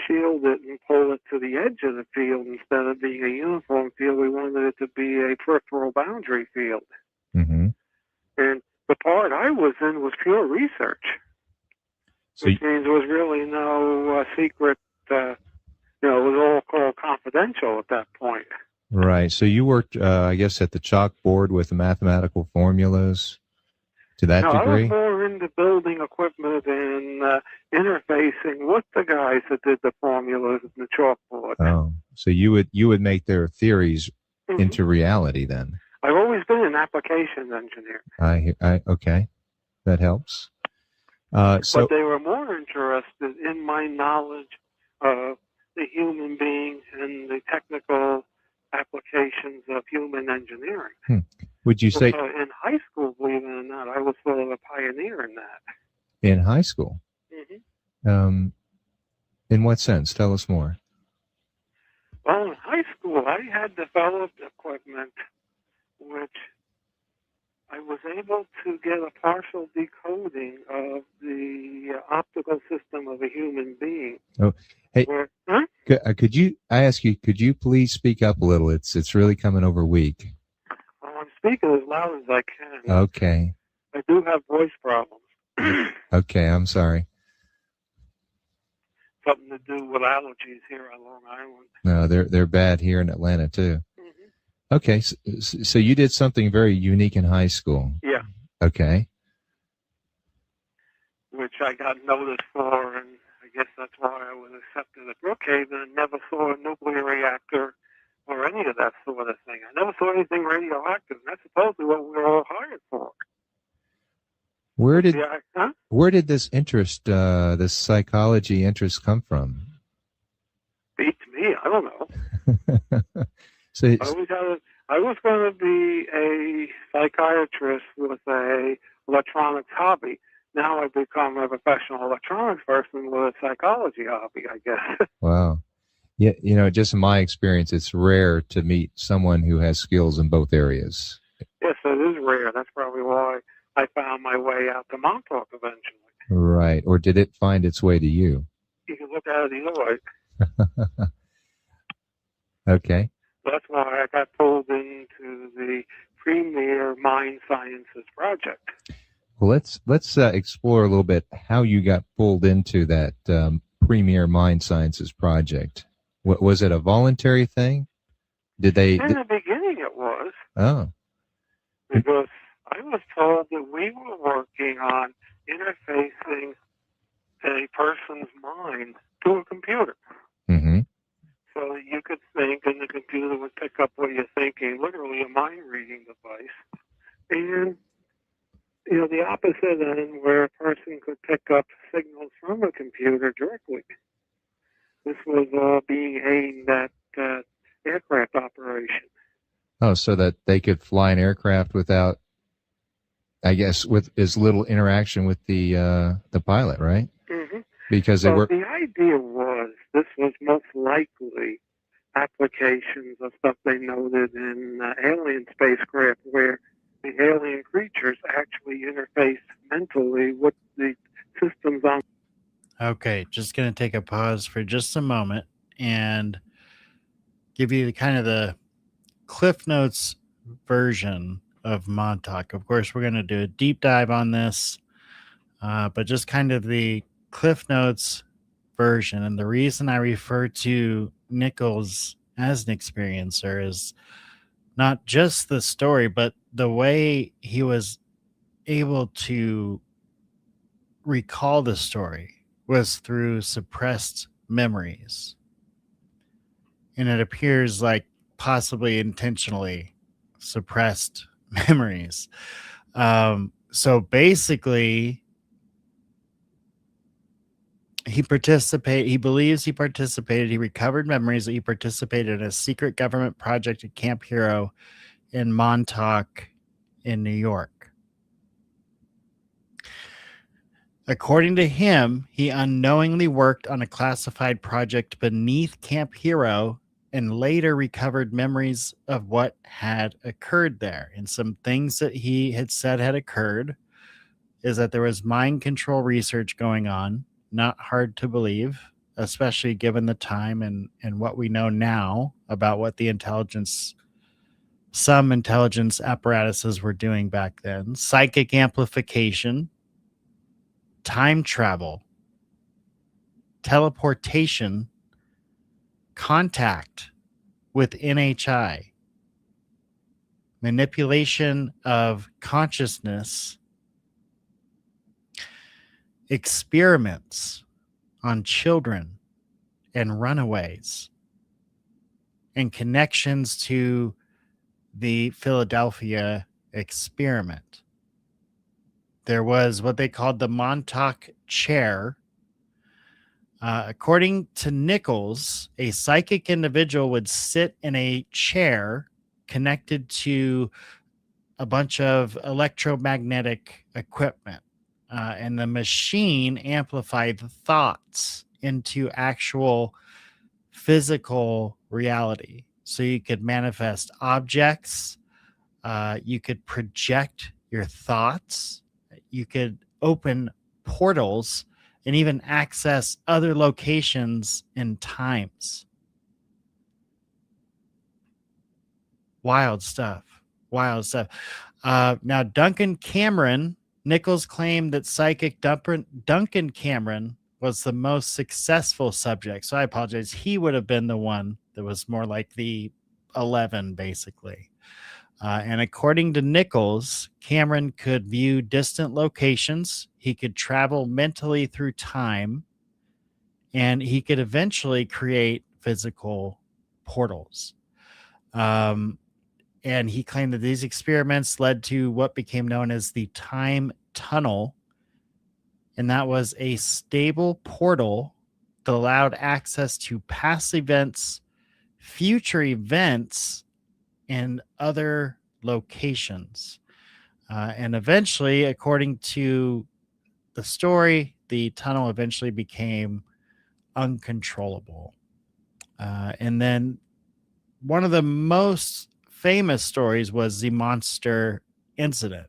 shield it and pull it to the edge of the field instead of being a uniform field. We wanted it to be a peripheral boundary field. Mm-hmm. And the part I was in was pure research. So which means there was really no secret. It was all called confidential at that point. right. So you worked, I guess, at the chalkboard with the mathematical formulas to that No, I was degree. more into building equipment and interfacing with the guys that did the formulas and the chalkboard. Oh, so you would make their theories Mhm. into reality then. I've always been an applications engineer, I okay, that helps. So but they were more interested in my knowledge of the human being and the technical applications of human engineering. would you say So in high school, believe it or not, I was sort of a pioneer in that. in high school? Hmm. In what sense? Tell us more. Well, in high school, I had developed equipment which I was able to get a partial decoding of the optical system of a human being. Oh, hey, Where, could you? I ask you, could you please speak up a little? It's really coming over weak. Well, I'm speaking as loud as I can. Okay. I do have voice problems. Okay, I'm sorry. Something to do with allergies here on Long Island. No, they're bad here in Atlanta too. Hmm. Okay, so you did something very unique in high school. Yeah, Okay. which I got noticed for, and I guess that's why I was accepted at Brookhaven and never saw a nuclear reactor or any of that sort of thing. I never saw anything radioactive, and that's supposedly what we were all hired for. Where did Yeah, huh? where did this interest, this psychology interest, come from? Beats me. I don't know. So I was going to be a psychiatrist with a electronics hobby. Now I've become a professional electronics person with a psychology hobby, I guess. wow. Yeah, just in my experience, it's rare to meet someone who has skills in both areas. Yes, it is rare. That's probably why I found my way out to Montauk eventually. Right. Or did it find its way to you? You can look at it either way. Okay. That's why I got pulled into the premier mind sciences project. Well, let's explore a little bit how you got pulled into that Premier Mind Sciences project. What was it, a voluntary thing? Did they? In the beginning, it was. Oh. Because I was told that we were working on interfacing a person's mind to a computer. Mm-hmm. So that you could think and the computer would pick up what you're thinking, literally a mind-reading device. And, the opposite end where a person could pick up signals from a computer directly. This was all being aimed at aircraft operation. Oh, so that they could fly an aircraft without, I guess, with as little interaction with the pilot, right? Mm-hmm. Because they were. The idea was this was most likely applications of stuff they noted in alien spacecraft where the alien creatures actually interface mentally with the systems on. Okay, just going to take a pause for just a moment and give you the Cliff Notes version of Montauk. Of course, we're going to do a deep dive on this, but just kind of the Cliff Notes version. And the reason I refer to Nichols as an experiencer is not just the story, but the way he was able to recall the story was through suppressed memories. And it appears like possibly intentionally suppressed memories. So basically, he believes he participated. He recovered memories that he participated in a secret government project at Camp Hero in Montauk in New York. According to him, he unknowingly worked on a classified project beneath Camp Hero and later recovered memories of what had occurred there. And some things that he had said had occurred is that there was mind control research going on. Not hard to believe, especially given the time and what we know now about what some intelligence apparatuses were doing back then. Psychic amplification, time travel, teleportation, contact with NHI, manipulation of consciousness, experiments on children and runaways, and connections to the Philadelphia experiment. There was what they called the Montauk chair. According to Nichols, a psychic individual would sit in a chair connected to a bunch of electromagnetic equipment, and the machine amplified the thoughts into actual physical reality. So you could manifest objects, you could project your thoughts, you could open portals, and even access other locations and times. Wild stuff. Wild stuff. Now, Duncan Cameron, Nichols claimed that psychic Duncan Cameron was the most successful subject. So I apologize. He would have been the one that was more like the 11, basically. And according to Nichols, Cameron could view distant locations. He could travel mentally through time, and he could eventually create physical portals. And he claimed that these experiments led to what became known as the time tunnel. And that was a stable portal that allowed access to past events, future events, and other locations. And eventually, according to the story, the tunnel eventually became uncontrollable. And then one of the most famous stories was the monster incident,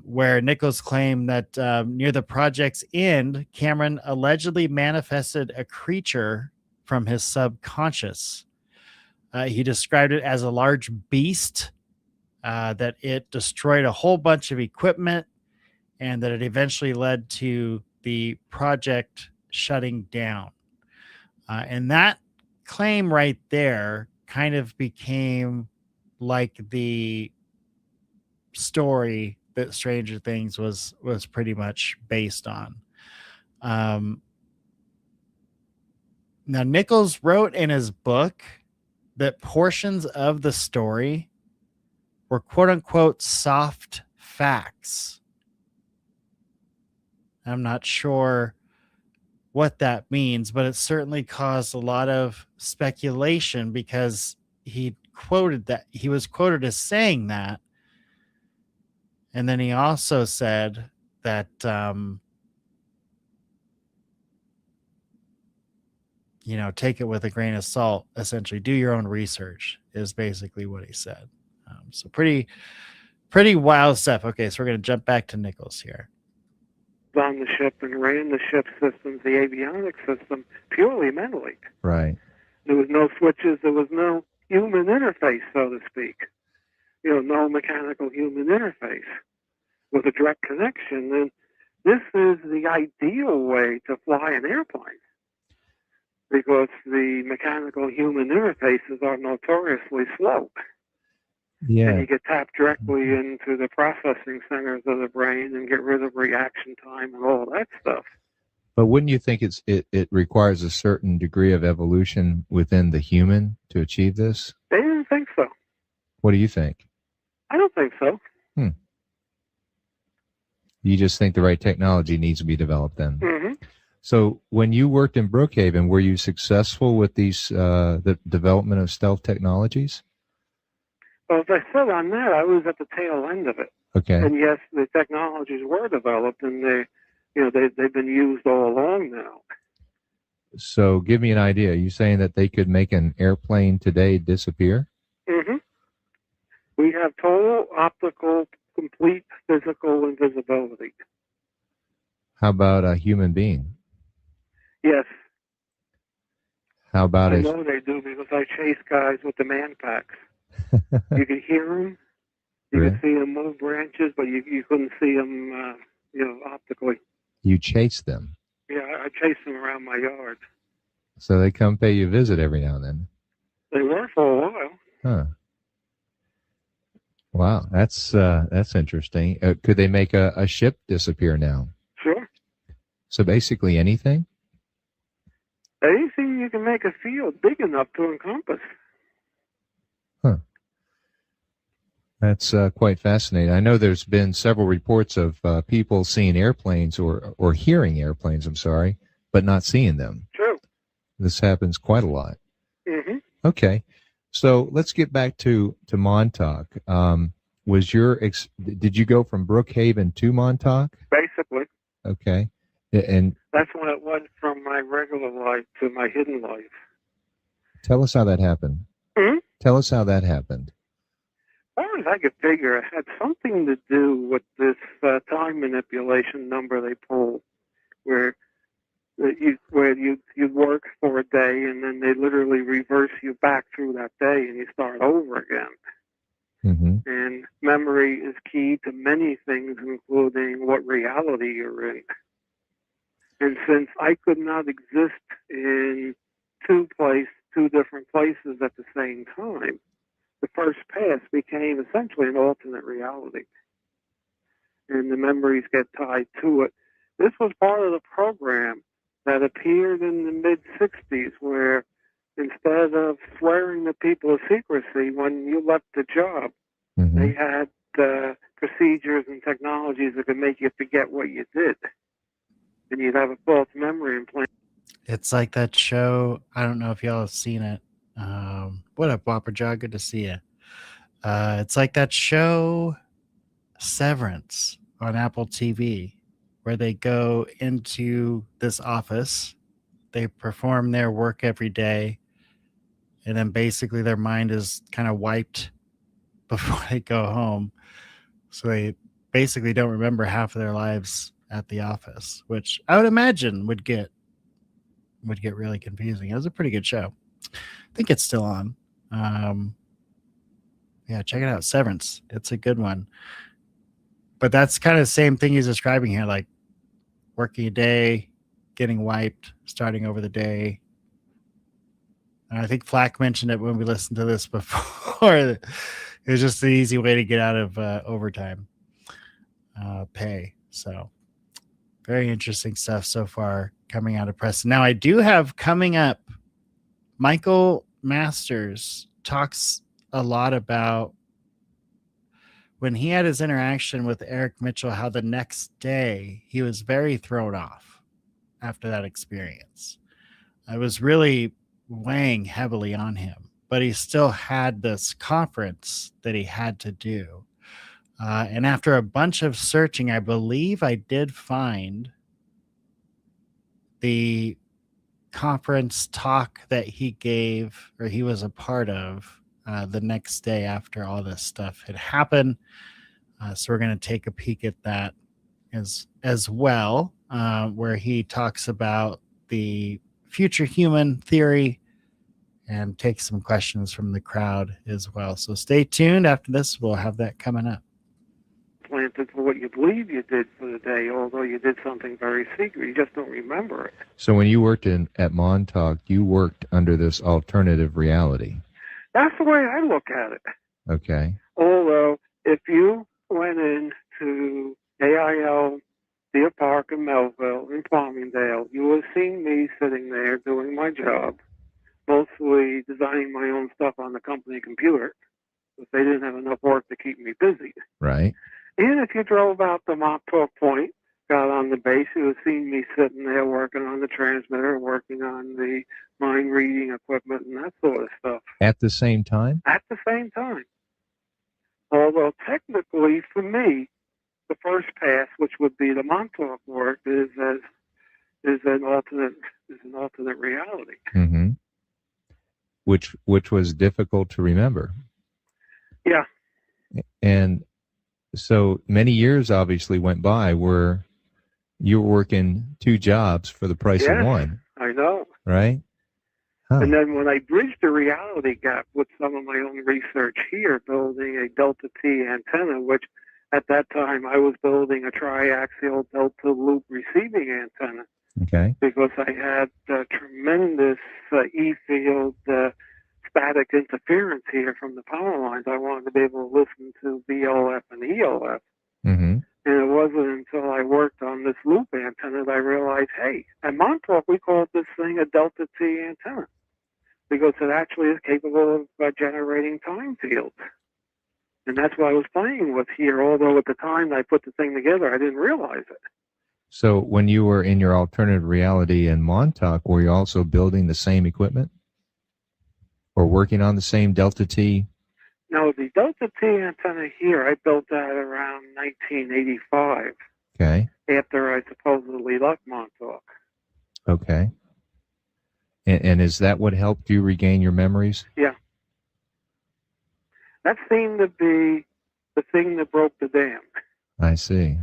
where Nichols claimed that near the project's end, Cameron allegedly manifested a creature from his subconscious. He described it as a large beast, that it destroyed a whole bunch of equipment, and that it eventually led to the project shutting down. And that claim right there kind of became like the story that Stranger Things was pretty much based on. Now, Nichols wrote in his book that portions of the story were quote unquote soft facts. I'm not sure what that means, but it certainly caused a lot of speculation because he was quoted as saying that. And then he also said that, take it with a grain of salt, essentially do your own research is basically what he said. So pretty wild stuff. Okay, so we're going to jump back to Nichols here. On the ship and ran the ship systems, the avionics system, purely mentally. Right. There was no switches. There was no human interface, so to speak. No mechanical human interface with a direct connection. And this is the ideal way to fly an airplane because the mechanical human interfaces are notoriously slow. Yeah. And you get tapped directly into the processing centers of the brain and get rid of reaction time and all that stuff. But wouldn't you think it requires a certain degree of evolution within the human to achieve this? They didn't think so. What do you think? I don't think so. You just think the right technology needs to be developed then? Mm-hmm. So when you worked in Brookhaven, were you successful with these the development of stealth technologies? Well, as I said on that, I was at the tail end of it. Okay. And yes, the technologies were developed, and they've been used all along now. So give me an idea. Are you saying that they could make an airplane today disappear? Mm-hmm. We have total optical, complete physical invisibility. How about a human being? Yes. How about I know they do because I chase guys with the man packs. You could hear them. You Really? could see them move branches, but you couldn't see them, optically. You chase them? Yeah, I chase them around my yard. So they come pay you a visit every now and then. They were for a while. Huh. Wow, that's interesting. Could they make a ship disappear now? Sure. So basically anything? Anything you can make a field big enough to encompass. Huh. That's quite fascinating. I know there's been several reports of people seeing airplanes or hearing airplanes, I'm sorry, but not seeing them. True. This happens quite a lot. Mm-hmm. Okay. So let's get back to Montauk. Did you go from Brookhaven to Montauk? Basically. Okay. And that's when it went from my regular life to my hidden life. Tell us how that happened. Mm-hmm. Tell us how that happened. As far as I could figure, it had something to do with this time manipulation number they pulled, where you work for a day and then they literally reverse you back through that day and you start over again. Mm-hmm. And memory is key to many things, including what reality you're in. And since I could not exist in two different places at the same time, the first pass became essentially an alternate reality. And the memories get tied to it. This was part of the program that appeared in the mid-'60s, where instead of swearing to people of secrecy when you left the job, mm-hmm. they had procedures and technologies that could make you forget what you did. And you'd have a false memory implant. It's like that show. I don't know if y'all have seen it. What up, Whopper Jaw? Good to see you. It's like that show Severance on Apple TV, where they go into this office, they perform their work every day, and then basically their mind is kind of wiped before they go home. So they basically don't remember half of their lives at the office, which I would imagine would get really confusing. It was a pretty good show. I think it's still on. Yeah, check it out. Severance. It's a good one. But that's kind of the same thing he's describing here, like working a day, getting wiped, starting over the day. And I think Flack mentioned it when we listened to this before. It was just the easy way to get out of overtime pay. So very interesting stuff so far coming out of Preston. Now I do have coming up, Michael Masters talks a lot about when he had his interaction with Eric Mitchell, how the next day he was very thrown off after that experience. It was really weighing heavily on him, but he still had this conference that he had to do. And after a bunch of searching, I believe I did find the conference talk that he gave, or he was a part of, the next day after all this stuff had happened. So we're going to take a peek at that as well, where he talks about the future human theory and take some questions from the crowd as well. So stay tuned. After this, we'll have that coming up. Planted for what you believe you did for the day, although you did something very secret. You just don't remember it. So when you worked at Montauk, you worked under this alternative reality. That's the way I look at it. Okay. Although, if you went into AIL, Deer Park, in Melville, in Farmingdale, you would have seen me sitting there doing my job, mostly designing my own stuff on the company computer, but they didn't have enough work to keep me busy. Right. And if you drove out to Montauk Point, got on the base, you would have seen me sitting there working on the transmitter, working on the mind reading equipment and that sort of stuff. At the same time? At the same time. Although technically, for me, the first pass, which would be the Montauk work, is an alternate reality. Mm-hmm. Which was difficult to remember. Yeah. And so many years obviously went by where you were working two jobs for the price of one. I know. Right? Huh. And then when I bridged the reality gap with some of my own research here, building a Delta T antenna, which at that time I was building a triaxial Delta loop receiving antenna. Okay. because I had tremendous E-field static interference here from the power lines. I wanted to be able to listen to VOF and EOF. Mm-hmm. And it wasn't until I worked on this loop antenna that I realized, hey, at Montauk, we called this thing a Delta T antenna because it actually is capable of generating time fields. And that's what I was playing with here, although at the time I put the thing together, I didn't realize it. So when you were in your alternative reality in Montauk, were you also building the same equipment or working on the same Delta T? Now, the Delta T antenna here, I built that around 1985 Okay. after I supposedly left Montauk. Okay. And is that what helped you regain your memories? Yeah. That seemed to be the thing that broke the dam. I see.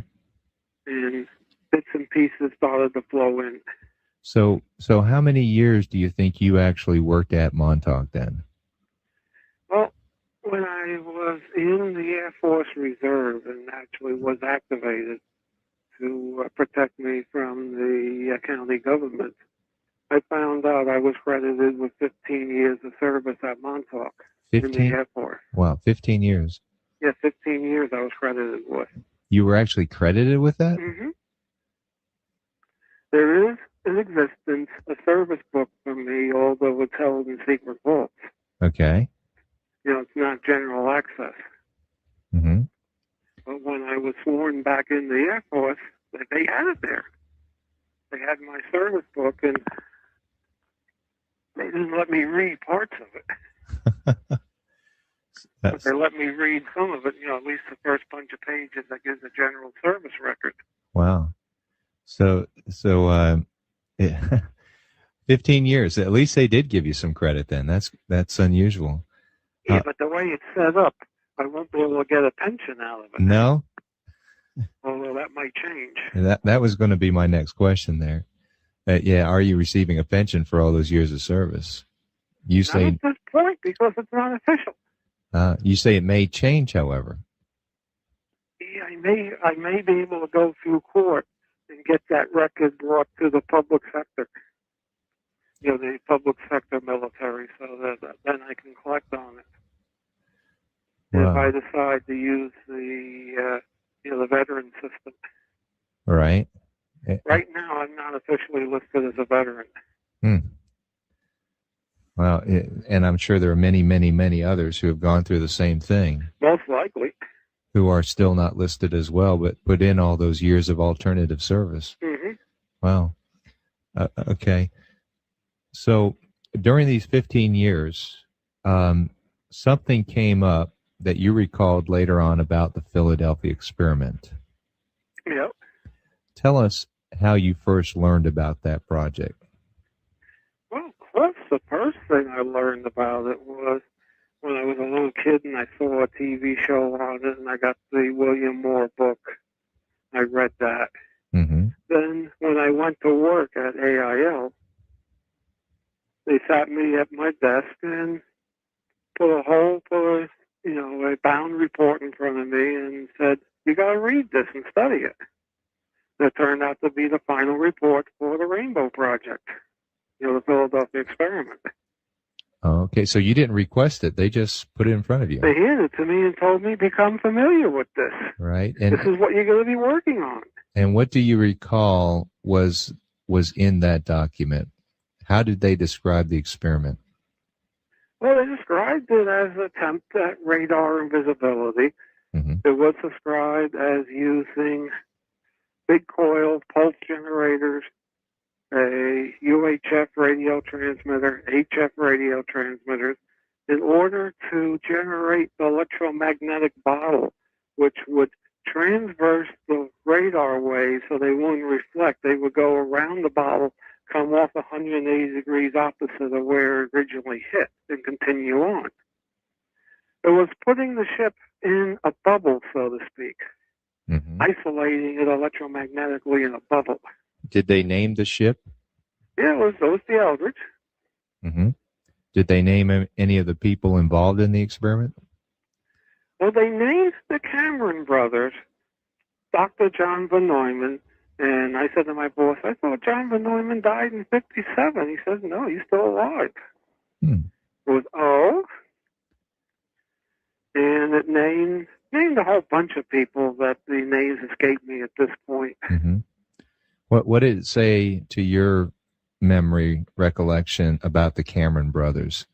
And bits and pieces started to flow in. So how many years do you think you actually worked at Montauk then? Well, when I was in the Air Force Reserve and actually was activated to protect me from the county government, I found out I was credited with 15 years of service at Montauk in the 15? Air Force. Wow, 15 years. Yeah, 15 years I was credited with. You were actually credited with that? Mm-hmm. There is in existence a service book for me, although it's held in secret vaults. Okay. You know, it's not general access. Mm-hmm. But when I was sworn back in the Air Force, they had it there. They had my service book, and they didn't let me read parts of it. But they let me read some of it, you know, at least the first bunch of pages that gives a general service record. Wow. So yeah, 15 years. At least they did give you some credit then. That's unusual. Yeah, but the way it's set up, I won't be able to get a pension out of it. No? Although that might change. That was going to be my next question there. Yeah, are you receiving a pension for all those years of service? You Not say at this point, because it's not official. you say it may change, however. Yeah, I may be able to go through court and get that record brought to the public sector. You know, the public sector military, so that then I can collect on it. Wow. If I decide to use the the veteran system. Right. Right now, I'm not officially listed as a veteran. Hmm. Well, and I'm sure there are many, many, many others who have gone through the same thing, Most likely. who are still not listed as well, but put in all those years of alternative service. Mm-hmm. Wow. Okay. So during these 15 years, something came up that you recalled later on about the Philadelphia experiment. Yep. Tell us how you first learned about that project. Well, of course, the first thing I learned about it was when I was a little kid and I saw a TV show on it, and I got the William Moore book. I read that. Mm-hmm. Then when I went to work at AIL, they sat me at my desk and put a bound report in front of me and said, "You got to read this and study it." That turned out to be the final report for the Rainbow Project, the Philadelphia experiment. Okay, so you didn't request it; they just put it in front of you. They handed it to me and told me, "Become familiar with this. Right, and this is what you're going to be working on." And what do you recall was in that document? How did they describe the experiment? Well, they described it as an attempt at radar invisibility. Mm-hmm. It was described as using big coil pulse generators, a UHF radio transmitter, HF radio transmitters, in order to generate the electromagnetic bottle, which would transverse the radar waves so they wouldn't reflect. They would go around the bottle, come off 180 degrees opposite of where it originally hit, and continue on. It was putting the ship in a bubble, so to speak, Mm-hmm. isolating it electromagnetically in a bubble. Did they name the ship? Yeah, it was the Eldridge. Mm-hmm. Did they name any of the people involved in the experiment? Well, they named the Cameron brothers, Dr. John Von Neumann, And I said to my boss, I thought John Von Neumann died in 57. He says, no, he's still alive. Hmm. It was, oh? And it named a whole bunch of people that the names escape me at this point. Mm-hmm. What did it say to your memory recollection about the Cameron brothers?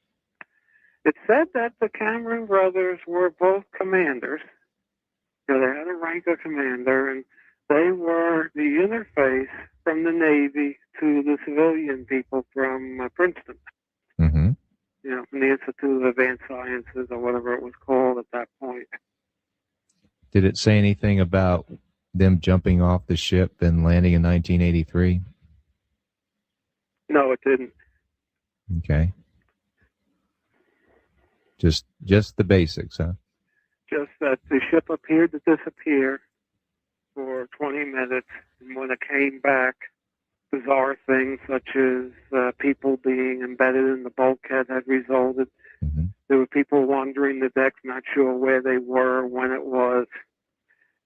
It said that the Cameron brothers were both commanders. You know, they had a rank of commander, and they were the interface from the Navy to the civilian people from Princeton. Mm-hmm. You know, from the Institute of Advanced Sciences or whatever it was called at that point. Did it say anything about them jumping off the ship and landing in 1983? No, it didn't. Okay. Just the basics, huh? Just that the ship appeared to disappear for 20 minutes, and when it came back, bizarre things such as people being embedded in the bulkhead had resulted. Mm-hmm. There were people wandering the decks, not sure where they were, when it was.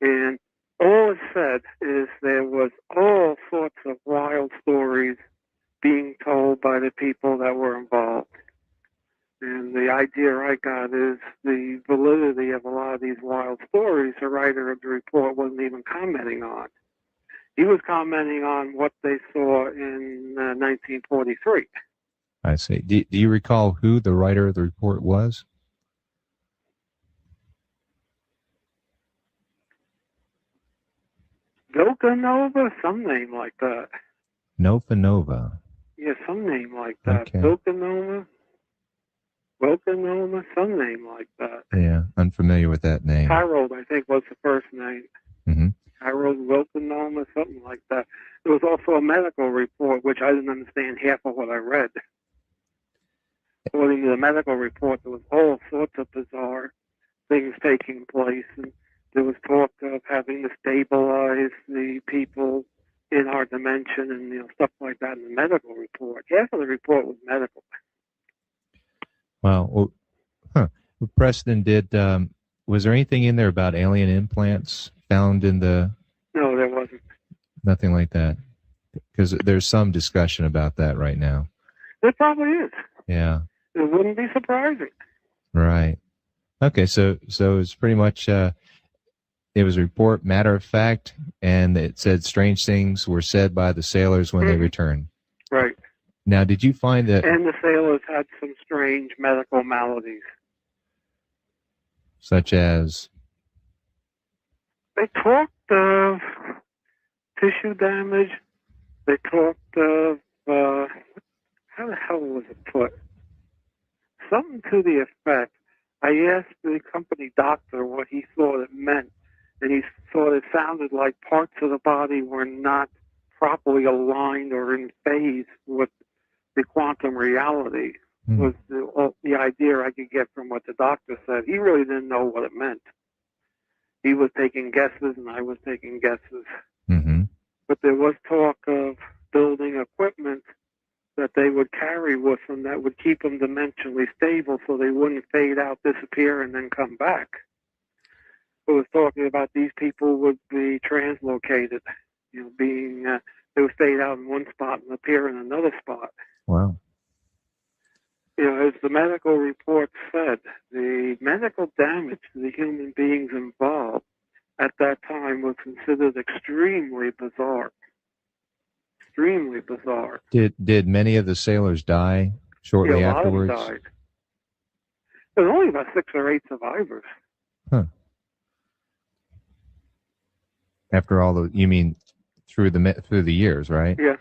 And all it said is there was all sorts of wild stories being told by the people that were involved. And the idea I got is the validity of a lot of these wild stories, the writer of the report wasn't even commenting on. He was commenting on what they saw in 1943. I see. Do you recall who the writer of the report was? Vilcanova, some name like that. Nova. Yeah, some name like that. Okay. Vilcanova, some name like that. Yeah, unfamiliar with that name. Harold, I think, was the first name. Mm-hmm. Harold Wilkenoma, something like that. There was also a medical report, which I didn't understand half of what I read. According to the medical report, there was all sorts of bizarre things taking place, and there was talk of having to stabilize the people in our dimension and stuff like that in the medical report. Half of the report was medical. Wow. Well, Preston, was there anything in there about alien implants found in the... No, there wasn't. Nothing like that? Because there's some discussion about that right now. There probably is. Yeah. It wouldn't be surprising. Right. Okay, so it's pretty much... it was a report, matter of fact, and it said strange things were said by the sailors when they returned. Right. Now, did you find that... And the sailors had some strange medical maladies. Such as? They talked of tissue damage. They talked of, how the hell was it put? Something to the effect. I asked the company doctor what he thought it meant, and he thought it sounded like parts of the body were not properly aligned or in phase with the quantum reality. Was the idea I could get from what the doctor said. He really didn't know what it meant. He was taking guesses, and I was taking guesses. Mm-hmm. But there was talk of building equipment that they would carry with them that would keep them dimensionally stable so they wouldn't fade out, disappear, and then come back. It was talking about these people would be translocated, being they would stay out in one spot and appear in another spot. Wow. As the medical report said, the medical damage to the human beings involved at that time was considered extremely bizarre. Extremely bizarre. Did many of the sailors die shortly afterwards? A lot of them died. There's only about 6 or 8 survivors. Huh. After all you mean through the years, right? Yeah.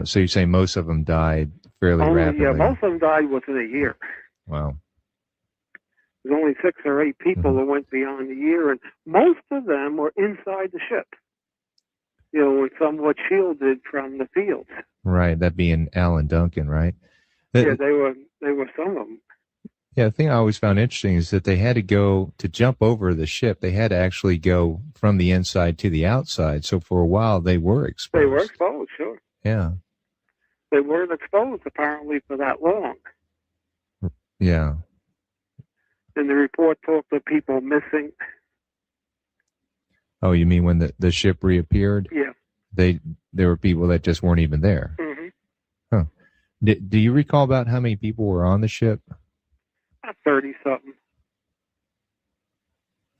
So you say most of them died fairly rapidly? Yeah, most of them died within a year. Wow. There's only 6 or 8 people that went beyond a year, and most of them were inside the ship. And somewhat shielded from the fields. Right, that being Alan Duncan, right? Yeah, they were some of them. Yeah, the thing I always found interesting is that they had to jump over the ship. They had to actually go from the inside to the outside. So for a while, they were exposed. They were exposed, sure. Yeah. They weren't exposed, apparently, for that long. Yeah. And the report talked of people missing. Oh, you mean when the ship reappeared? Yeah. there were people that just weren't even there. Mm-hmm. Huh. Do you recall about how many people were on the ship 30-something.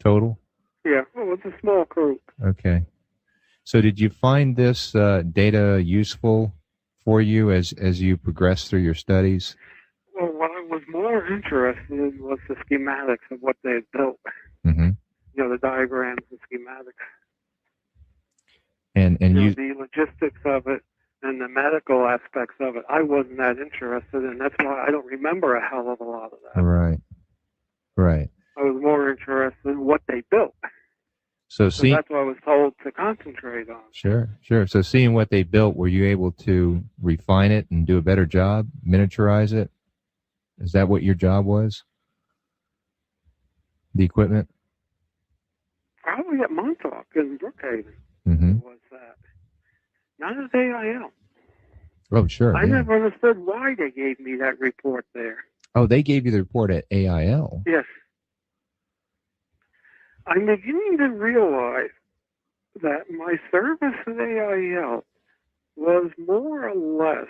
total? Yeah, well, it's a small group. Okay. So did you find this data useful for you as you progressed through your studies? Well, what I was more interested in was the schematics of what they had built. Mm-hmm. You know, the diagrams and schematics. And you the logistics of it and the medical aspects of it, I wasn't that interested in. That's why I don't remember a hell of a lot of that. right. I was more interested in what they built. So So that's what I was told to concentrate on. Sure. So seeing what they built, were you able to refine it and do a better job, miniaturize it? Is that what your job was? The equipment? Probably at Montauk in Brookhaven. Mm-hmm. Was that. Not at AIL. Oh, sure. I never understood why they gave me that report there. Oh, they gave you the report at AIL? Yes. I'm beginning to realize that my service at AIL was more or less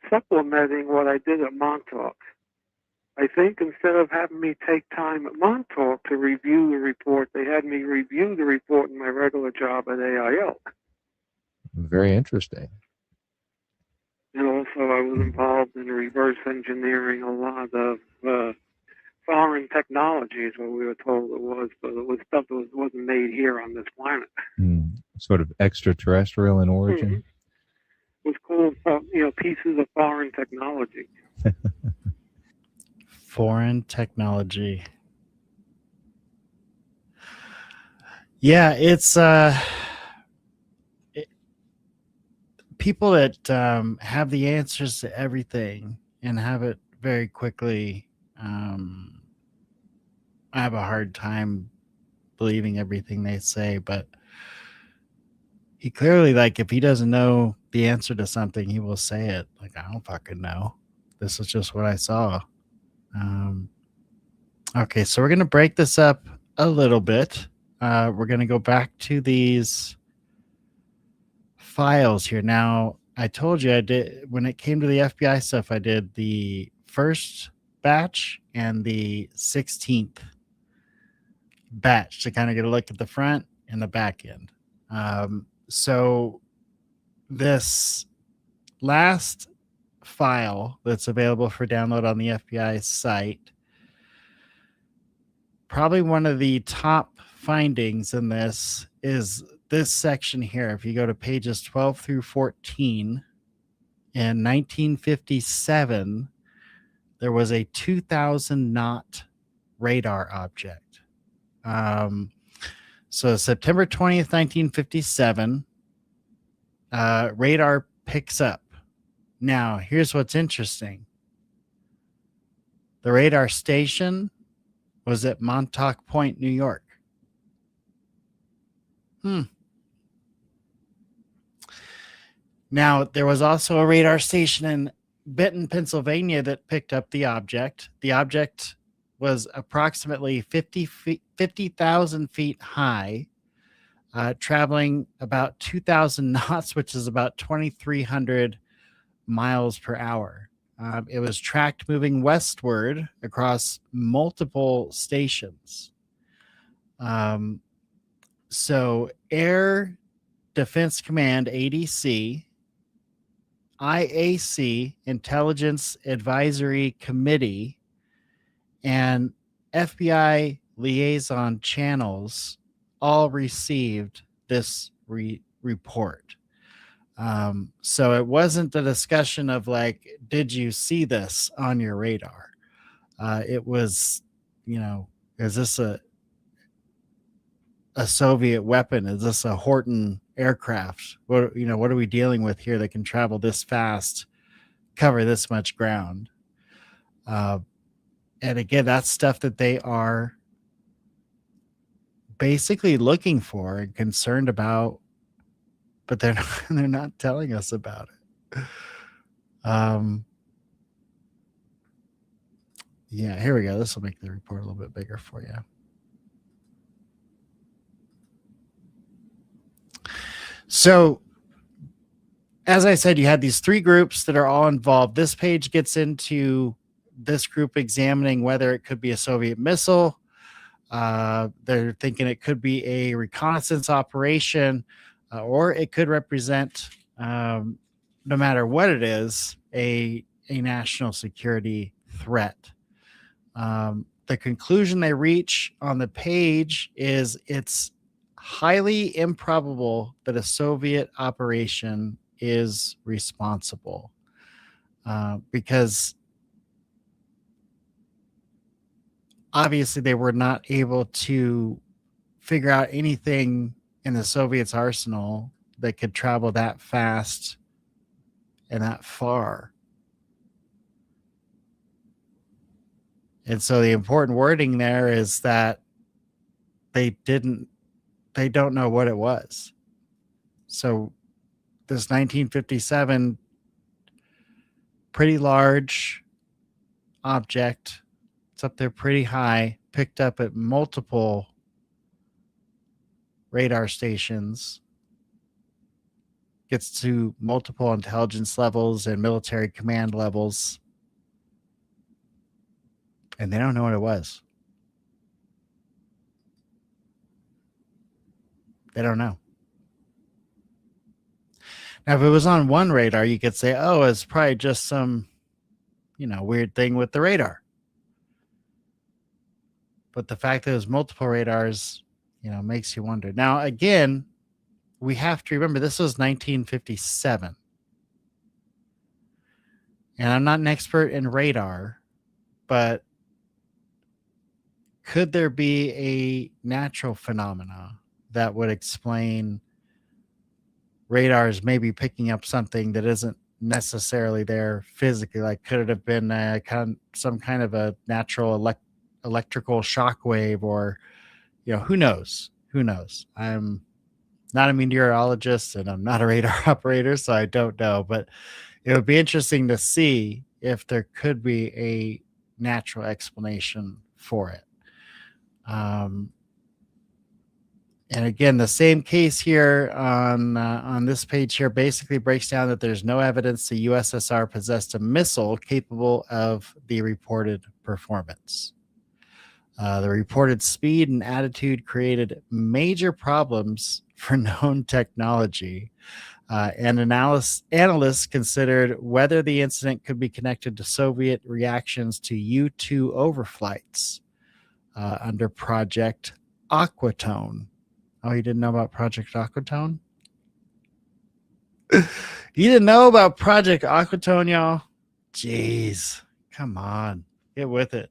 supplementing what I did at Montauk. I think instead of having me take time at Montauk to review the report, they had me review the report in my regular job at AIL. Very interesting. And also I was involved in reverse engineering a lot of foreign technology is what we were told it was, but it was stuff that wasn't made here on this planet. Sort of extraterrestrial in origin? Mm-hmm. It was called, pieces of foreign technology. Foreign technology. Yeah, it's people that have the answers to everything and have it very quickly. I have a hard time believing everything they say, but he clearly, like, if he doesn't know the answer to something, he will say it. Like, I don't fucking know. This is just what I saw. Okay, so we're going to break this up a little bit. We're going to go back to these files here. Now, I told you I did, when it came to the FBI stuff, I did the first batch and the 16th batch to kind of get a look at the front and the back end. So this last file that's available for download on the FBI site, probably one of the top findings in this is this section here. If you go to pages 12 through 14, in 1957, there was a 2,000 knot radar object. So September 20th, 1957, radar picks up. Now, here's what's interesting. The radar station was at Montauk Point, New York. Now, there was also a radar station in Benton, Pennsylvania that picked up the object. The object was approximately 50,000 feet high, traveling about 2,000 knots, which is about 2,300 miles per hour. It was tracked moving westward across multiple stations. So Air Defense Command, ADC, IAC, Intelligence Advisory Committee, and FBI liaison channels all received this report. So it wasn't a discussion of like, did you see this on your radar? It was, is this a Soviet weapon? Is this a Horton aircraft? What are we dealing with here that can travel this fast, cover this much ground? And again, that's stuff that they are basically looking for and concerned about, but they're not telling us about it. Yeah, here we go. This will make the report a little bit bigger for you. So, as I said, you had these three groups that are all involved. This page gets into this group examining whether it could be a Soviet missile. They're thinking it could be a reconnaissance operation, or it could represent, no matter what it is, a national security threat. The conclusion they reach on the page is it's highly improbable that a Soviet operation is responsible, because obviously they were not able to figure out anything in the Soviets' arsenal that could travel that fast and that far. And so the important wording there is that they don't know what it was. So this 1957 pretty large object, it's up there pretty high, picked up at multiple radar stations, gets to multiple intelligence levels and military command levels, and they don't know what it was. They don't know. Now, if it was on one radar, you could say, oh, it's probably just some, weird thing with the radar. But the fact that there's multiple radars, makes you wonder. Now, again, we have to remember this was 1957. And I'm not an expert in radar, but could there be a natural phenomena that would explain radars maybe picking up something that isn't necessarily there physically? Like, could it have been some kind of a natural electrical shock wave, or who knows? I'm not a meteorologist and I'm not a radar operator, so I don't know, but it would be interesting to see if there could be a natural explanation for it. And again, the same case here on this page here basically breaks down that there's no evidence the USSR possessed a missile capable of the reported performance. The reported speed and attitude created major problems for known technology. And analysts considered whether the incident could be connected to Soviet reactions to U-2 overflights under Project Aquatone. Oh, you didn't know about Project Aquatone? You didn't know about Project Aquatone, y'all? Jeez, come on, get with it.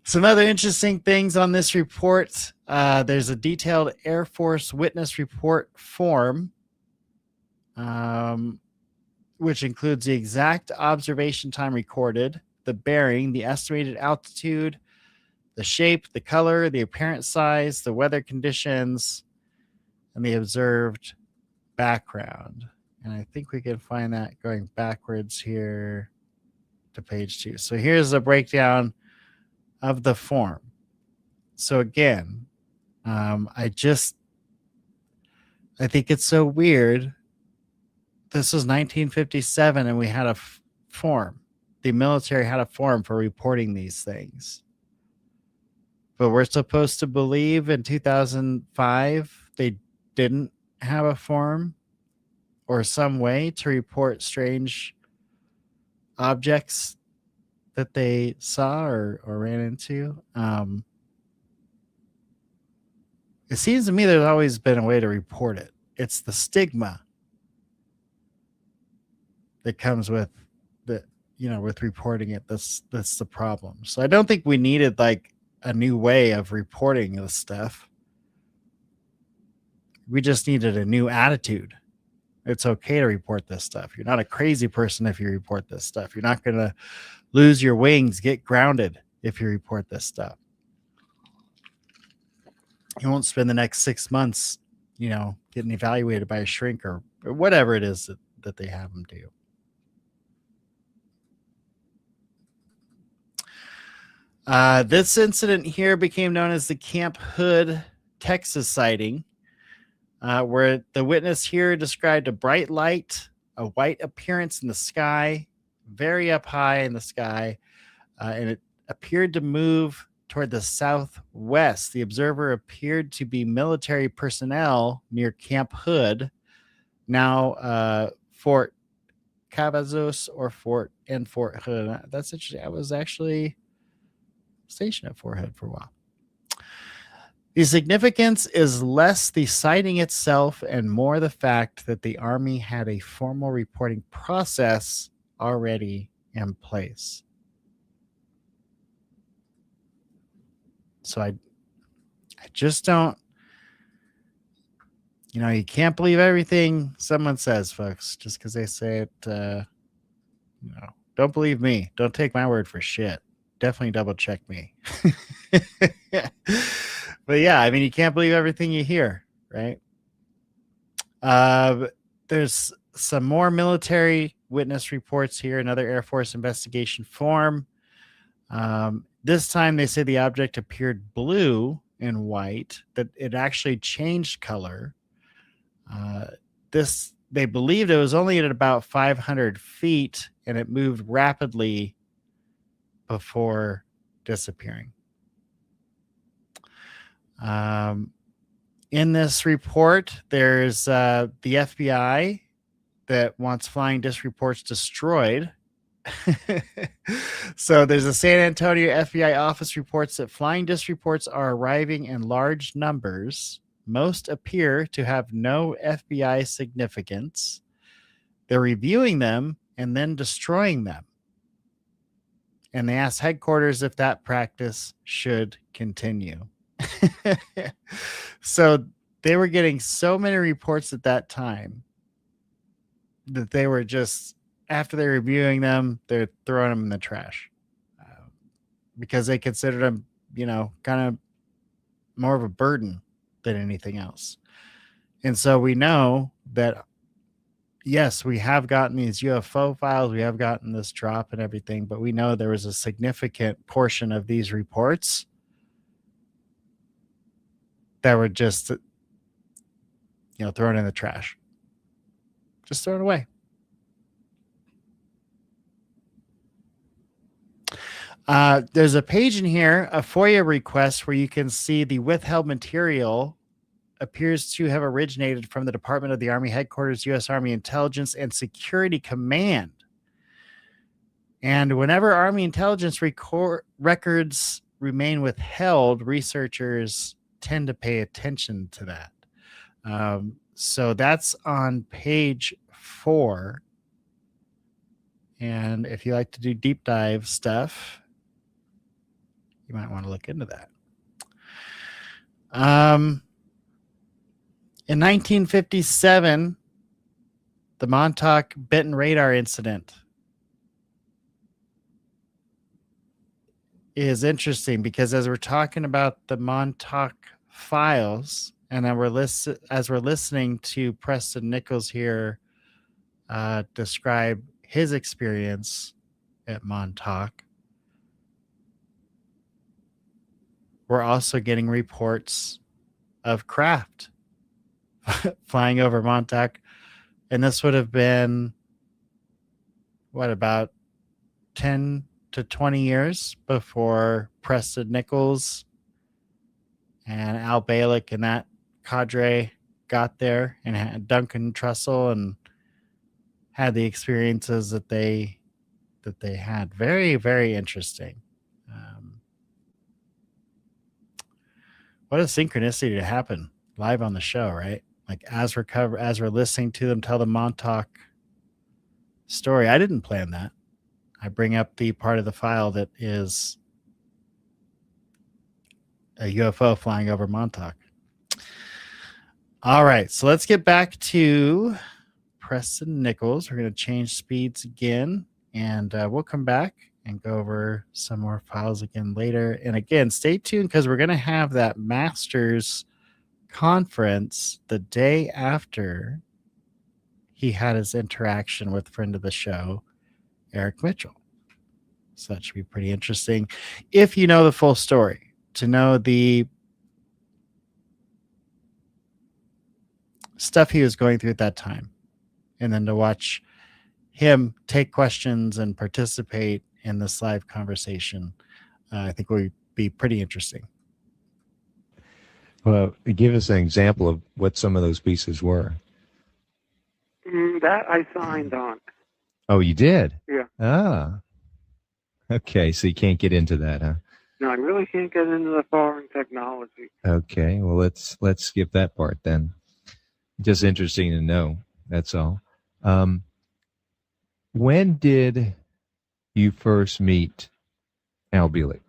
Some other interesting things on this report. There's a detailed Air Force witness report form, which includes the exact observation time recorded, the bearing, the estimated altitude, the shape, the color, the apparent size, the weather conditions, and the observed background. And I think we can find that going backwards here to page 2. So here's a breakdown of the form. So again, I think it's so weird. This was 1957 and we had a form. The military had a form for reporting these things. But we're supposed to believe in 2005 they didn't have a form or some way to report strange objects that they saw or ran into. It seems to me there's always been a way to report it. It's the stigma that comes with with reporting it. That's the problem. So I don't think we needed like a new way of reporting this stuff. We just needed a new attitude. It's okay to report this stuff. You're not a crazy person if you report this stuff. You're not going to lose your wings, get grounded if you report this stuff. You won't spend the next 6 months, getting evaluated by a shrink or whatever it is that they have them do. This incident here became known as the Camp Hood Texas sighting, where the witness here described a bright light, a white appearance in the sky, very up high in the sky, and it appeared to move toward the southwest. The observer appeared to be military personnel near Camp Hood, now Fort Cavazos or Fort Hood. That's interesting. I was actually stationed at Fort Hood for a while. The significance is less the sighting itself and more the fact that the Army had a formal reporting process already in place. So I just don't, you can't believe everything someone says, folks, just because they say it. Don't believe me. Don't take my word for shit. Definitely double check me. But yeah, I mean, you can't believe everything you hear, right? There's some more military witness reports here, another Air Force investigation form. This time they say the object appeared blue and white, that it actually changed color. They believed it was only at about 500 feet and it moved rapidly before disappearing. In this report, there's the FBI that wants flying disc reports destroyed. So there's a San Antonio FBI office reports that flying disc reports are arriving in large numbers. Most appear to have no FBI significance. They're reviewing them and then destroying them. And they asked headquarters if that practice should continue. So they were getting so many reports at that time that they were just, after they're reviewing them, they're throwing them in the trash because they considered them, kind of more of a burden than anything else. And so we know that, yes, we have gotten these UFO files, we have gotten this drop and everything, but we know there was a significant portion of these reports that were just, thrown in the trash. Just thrown away. There's a page in here, a FOIA request, where you can see the withheld material appears to have originated from the Department of the Army Headquarters, U.S. Army Intelligence and Security Command. And whenever Army intelligence records remain withheld, researchers tend to pay attention to that. So that's on page 4. And if you like to do deep dive stuff, you might want to look into that. In 1957, the Montauk Benton radar incident is interesting because as we're talking about the Montauk files, and then as we're listening to Preston Nichols here describe his experience at Montauk, we're also getting reports of craft flying over Montauk. And this would have been, about 10 to 20 years before Preston Nichols and Al Balick and that cadre got there and had Duncan Trussell and had the experiences that they had. Very, very interesting. What a synchronicity to happen live on the show, right? Like as we're listening to them tell the Montauk story. I didn't plan that. I bring up the part of the file that is a UFO flying over Montauk. All right, so let's get back to Preston Nichols. We're going to change speeds again, and we'll come back and go over some more files again later. And again, stay tuned because we're going to have that Masters conference the day after he had his interaction with friend of the show, Eric Mitchell. So that should be pretty interesting. If you know the full story, to know the stuff he was going through at that time, and then to watch him take questions and participate in this live conversation, I think would be pretty interesting. Well, give us an example of what some of those pieces were. That I signed on. Oh, you did? Yeah. Ah. Okay, so you can't get into that, huh? No, I really can't get into the foreign technology. Okay, well let's skip that part then. Just interesting to know. That's all. When did you first meet Al Bielek?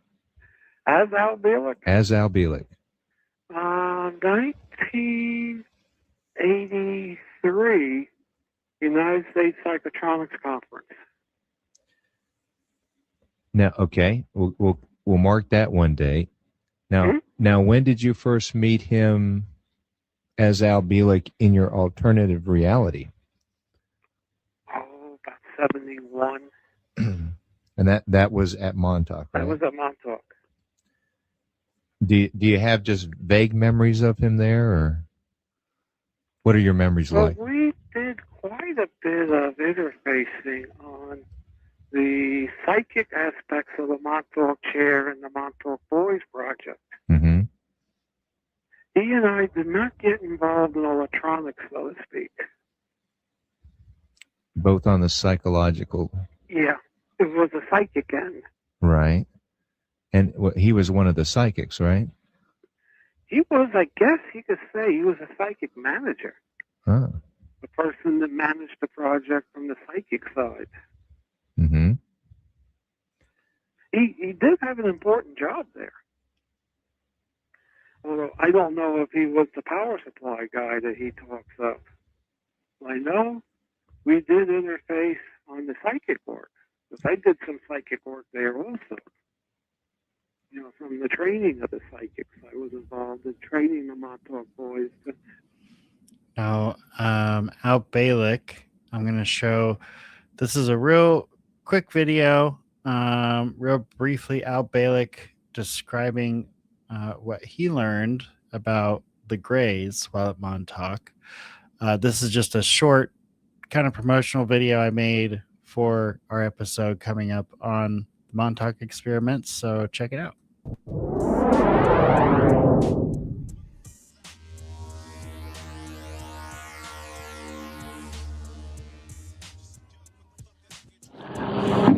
As Al Bielek? As Al Bielek. 1983, United States Psychotronics Conference. Now, okay, we'll mark that one day. Now, Now, when did you first meet him as Al Bielek in your alternative reality? Oh, about 71. And that was at Montauk, right? That was at Montauk. Do you have just vague memories of him there, or what are your memories Well, like? we did quite a bit of interfacing on the psychic aspects of the Montauk Chair and the Montauk Boys Project. Mm-hmm. He and I did not get involved in electronics, so to speak. Both on the psychological. Yeah, it was a psychic end. Right. And he was one of the psychics, right? He was, I guess you could say, he was a psychic manager. Huh. The person that managed the project from the psychic side. Mm-hmm. He did have an important job there. Although I don't know if he was the power supply guy that he talks of. I know we did interface on the psychic work. Because I did some psychic work there also. You know, from the training of the psychics. I was involved in training the Montauk boys. Now, Al Bielek, I'm going to show, this is a real quick video, real briefly, Al Bielek describing what he learned about the Greys while at Montauk. This is just a short kind of promotional video I made for our episode coming up on the Montauk experiments, so check it out.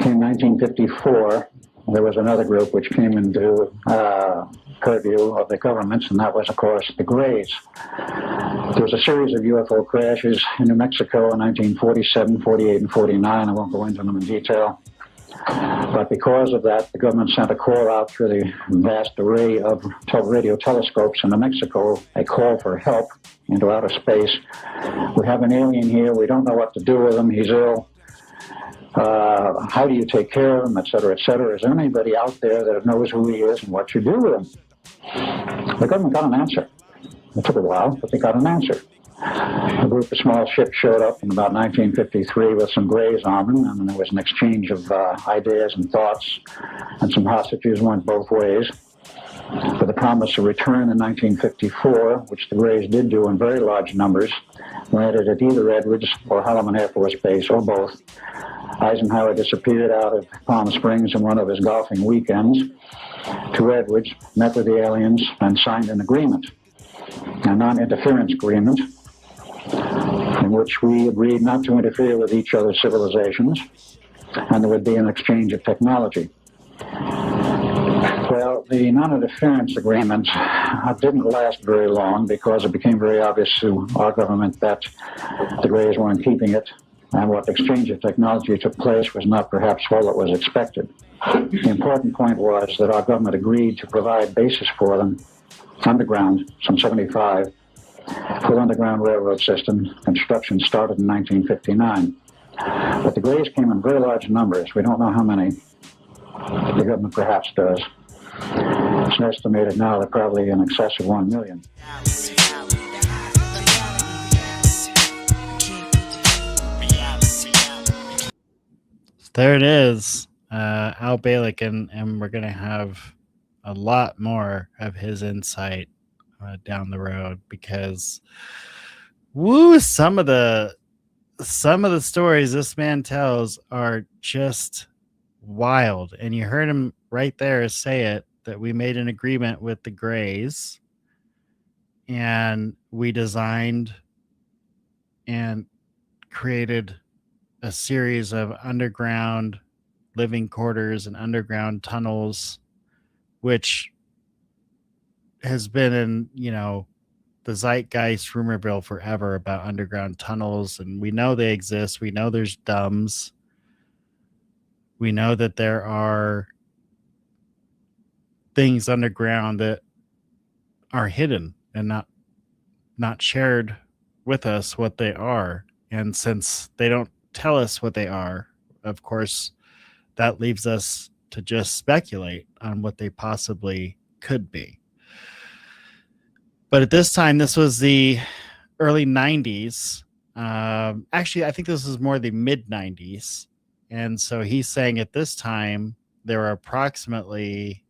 In 1954, there was another group which came into purview of the governments, and that was, of course, the Greys. There was a series of UFO crashes in New Mexico in 1947, 48, and 49. I won't go into them in detail. But because of that, the government sent a call out through the vast array of radio telescopes in New Mexico, a call for help into outer space. We have an alien here. We don't know what to do with him. He's ill. How do you take care of him, et cetera, et cetera? Is there anybody out there that knows who he is and what you do with him? The government got an answer. It took a while, but they got an answer. A group of small ships showed up in about 1953 with some Greys on them, and there was an exchange of ideas and thoughts, and some hostages went both ways. With a promise of return in 1954, which the Greys did do in very large numbers, landed at either Edwards or Holloman Air Force Base, or both. Eisenhower disappeared out of Palm Springs in one of his golfing weekends to Edwards, met with the aliens, and signed an agreement, a non-interference agreement, in which we agreed not to interfere with each other's civilizations, and there would be an exchange of technology. Well, the non-interference agreement didn't last very long because it became very obvious to our government that the Greys weren't keeping it, and what exchange of technology took place was not perhaps all that was expected. The important point was that our government agreed to provide bases for them underground, some 75, for the Underground Railroad system. Construction started in 1959. But the Greys came in very large numbers. We don't know how many. The government perhaps does. It's estimated now that probably in excess of 1 million. There it is, Al Bielek, and we're going to have a lot more of his insight down the road, because Woo! Some of the stories this man tells are just wild, and you heard him right there say it, that we made an agreement with the Greys, and we designed and created a series of underground living quarters and underground tunnels, which has been in, the zeitgeist rumorville forever about underground tunnels. And we know they exist. We know there's dumbs. We know that there are things underground that are hidden and not shared with us what they are. And since they don't tell us what they are, of course, that leaves us to just speculate on what they possibly could be. But at this time, this was the early 90s. Actually, I think this was more the mid 90s. And so he's saying at this time, there were approximately,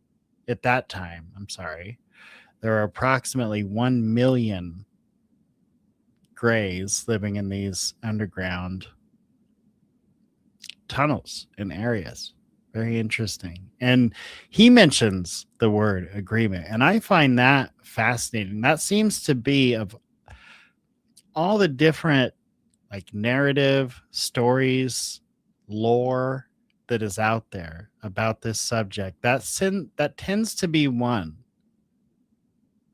at that time, there were approximately 1 million Greys living in these underground tunnels and areas. Very interesting. And he mentions the word agreement, and I find that fascinating. That seems to be, of all the different like narrative stories, lore that is out there about this subject, that tends to be one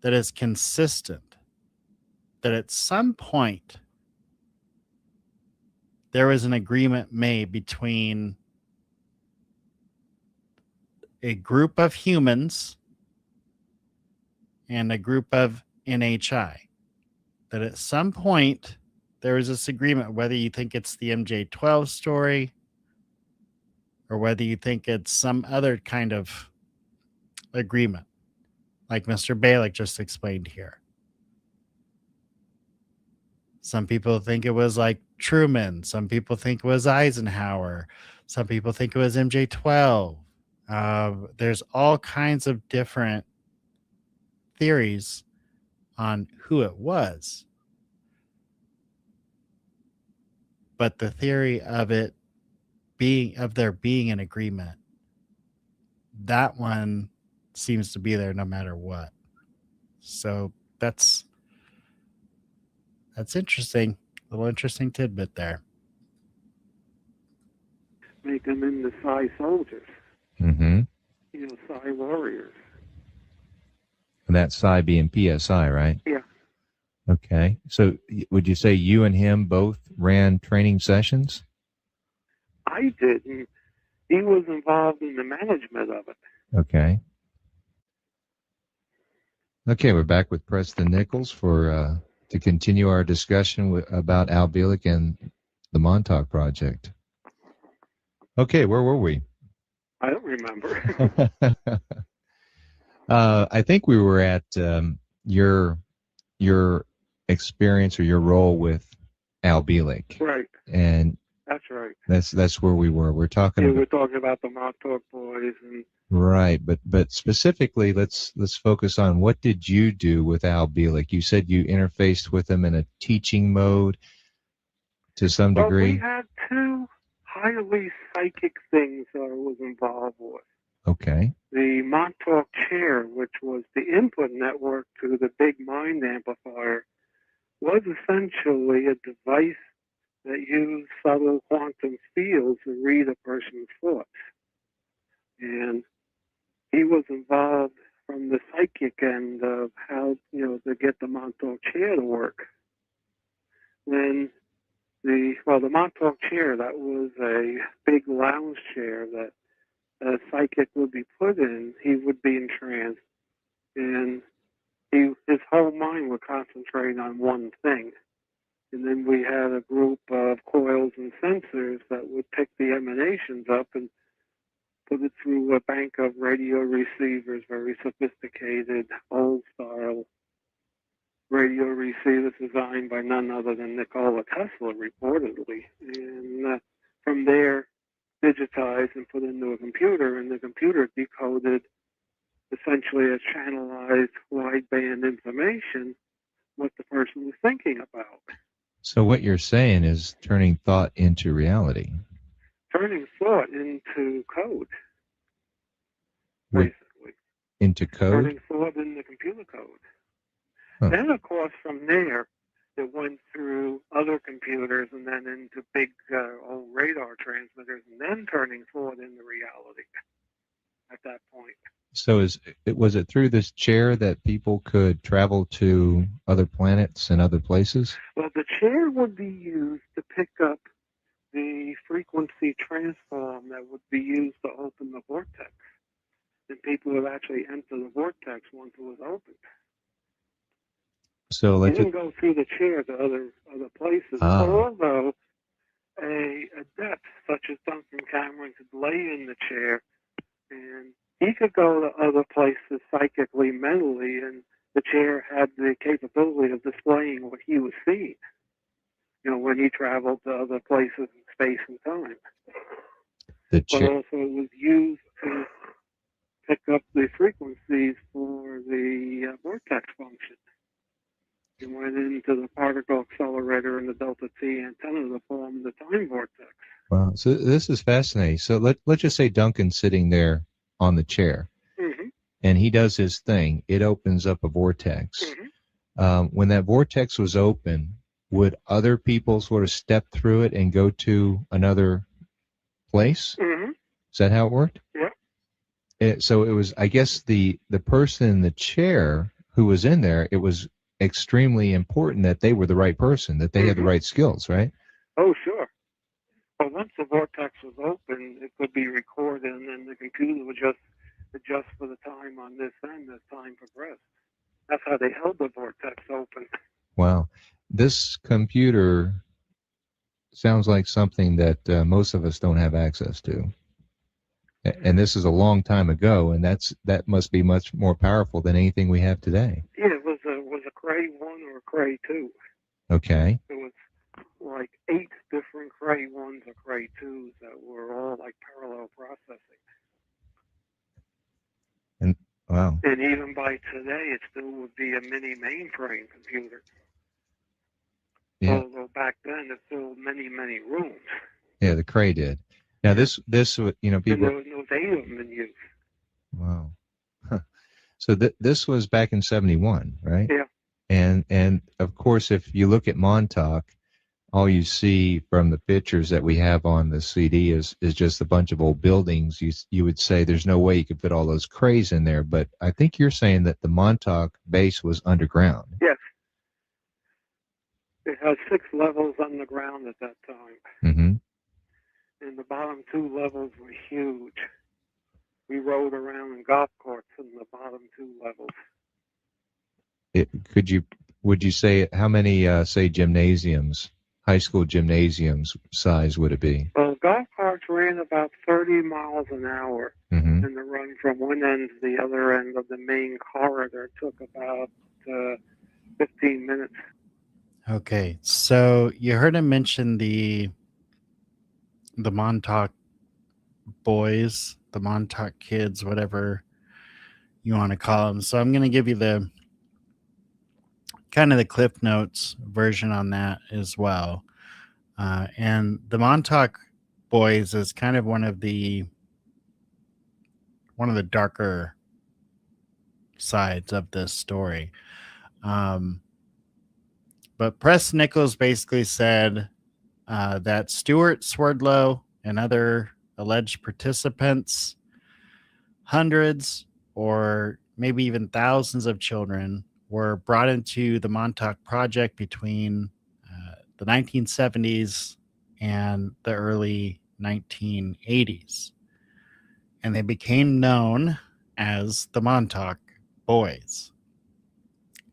that is consistent, that at some point there was an agreement made between a group of humans and a group of NHI. That at some point there was this agreement, whether you think it's the MJ-12 story or whether you think it's some other kind of agreement, like Mr. Balick just explained here. Some people think it was like Truman. Some people think it was Eisenhower. Some people think it was MJ-12. There's all kinds of different theories on who it was. But the theory of there being an agreement, that one seems to be there no matter what. So that's interesting. A little interesting tidbit there. Make them into Psi soldiers. Mm-hmm. Psi warriors. And that psi being PSI, right? Yeah. Okay. So would you say you and him both ran training sessions? I didn't. He was involved in the management of it. Okay. Okay, we're back with Preston Nichols to continue our discussion about Al Bielek and the Montauk Project. Okay, where were we? I don't remember. I think we were at your experience or your role with Al Bielek. Right. And that's right. That's where we were. We're talking. Yeah, we're talking about the Montauk boys and. Right, but specifically, let's focus on what did you do with Al Bielek? You said you interfaced with him in a teaching mode to some degree. We had two highly psychic things I was involved with. Okay. The Montauk chair, which was the input network to the big mind amplifier, was essentially a device that used subtle quantum fields to read a person's thoughts. And he was involved from the psychic end of how, to get the Montauk chair to work. Then the Montauk chair, that was a big lounge chair that a psychic would be put in. He would be in trance, and his whole mind would concentrate on one thing. And then we had a group of coils and sensors that would pick the emanations up and put it through a bank of radio receivers, very sophisticated, old-style radio receivers designed by none other than Nikola Tesla, reportedly. And from there, digitized and put into a computer, and the computer decoded essentially a channelized wideband information what the person was thinking about. So what you're saying is turning thought into reality. Turning thought into code, With, basically. into code? Turning thought into computer code. Huh. Then, of course, from there, it went through other computers and then into big old radar transmitters, and then turning thought into reality at that point. So was it through this chair that people could travel to other planets and other places? Well, the chair would be used to pick up the frequency transform that would be used to open the vortex. And people would actually enter the vortex once it was opened. So You didn't go through the chair to other places, although a adept such as Duncan Cameron could lay in the chair and he could go to other places psychically, mentally, and the chair had the capability of displaying what he was seeing, when he traveled to other places in space and time. The But also it was used to pick up the frequencies for the vortex function. It went into the particle accelerator and the delta T antenna to form the time vortex. Wow. So this is fascinating. So let's just say Duncan's sitting there on the chair, and he does his thing. It opens up a vortex. When that vortex was open, would other people sort of step through it and go to another place? Is that how it worked? Yeah. So it was, I guess, the person in the chair who was in there, it was extremely important that they were the right person, that they had the right skills, right? Oh, sure. But once the vortex was open, it could be recorded, and then the computer would just adjust for the time on this end as time progressed. That's how they held the vortex open. Wow. This computer sounds like something that most of us don't have access to. And this is a long time ago, and that must be much more powerful than anything we have today. Yeah, it was a Cray 1 or a Cray 2. Okay. It was like 8 different Cray 1s or Cray 2s that were all like parallel processing. And wow. And even by today, it still would be a mini mainframe computer. Yeah. Although back then, it filled many, many rooms. Yeah, the Cray did. Now this people. And there was 8 of them in use. Wow. Huh. So this was back in 71, right? Yeah. And of course, if you look at Montauk, all you see from the pictures that we have on the CD is just a bunch of old buildings. You would say there's no way you could fit all those crays in there, but I think you're saying that the Montauk base was underground. Yes. It had 6 levels underground at that time. Mm-hmm. And the bottom 2 levels were huge. We rode around in golf carts in the bottom 2 levels. Would you say how many, say, gymnasiums, high school gymnasiums size would it be? Well, golf carts ran about 30 miles an hour. And the run from one end to the other end of the main corridor took about 15 minutes. Okay, so you heard him mention the Montauk boys, the Montauk kids, whatever you want to call them. So I'm going to give you the kind of the Cliff Notes version on that as well. And the Montauk boys is kind of one of the darker sides of this story. But Press Nichols basically said that Stuart Swerdlow and other alleged participants, hundreds or maybe even thousands of children, were brought into the Montauk Project between the 1970s and the early 1980s. And they became known as the Montauk Boys.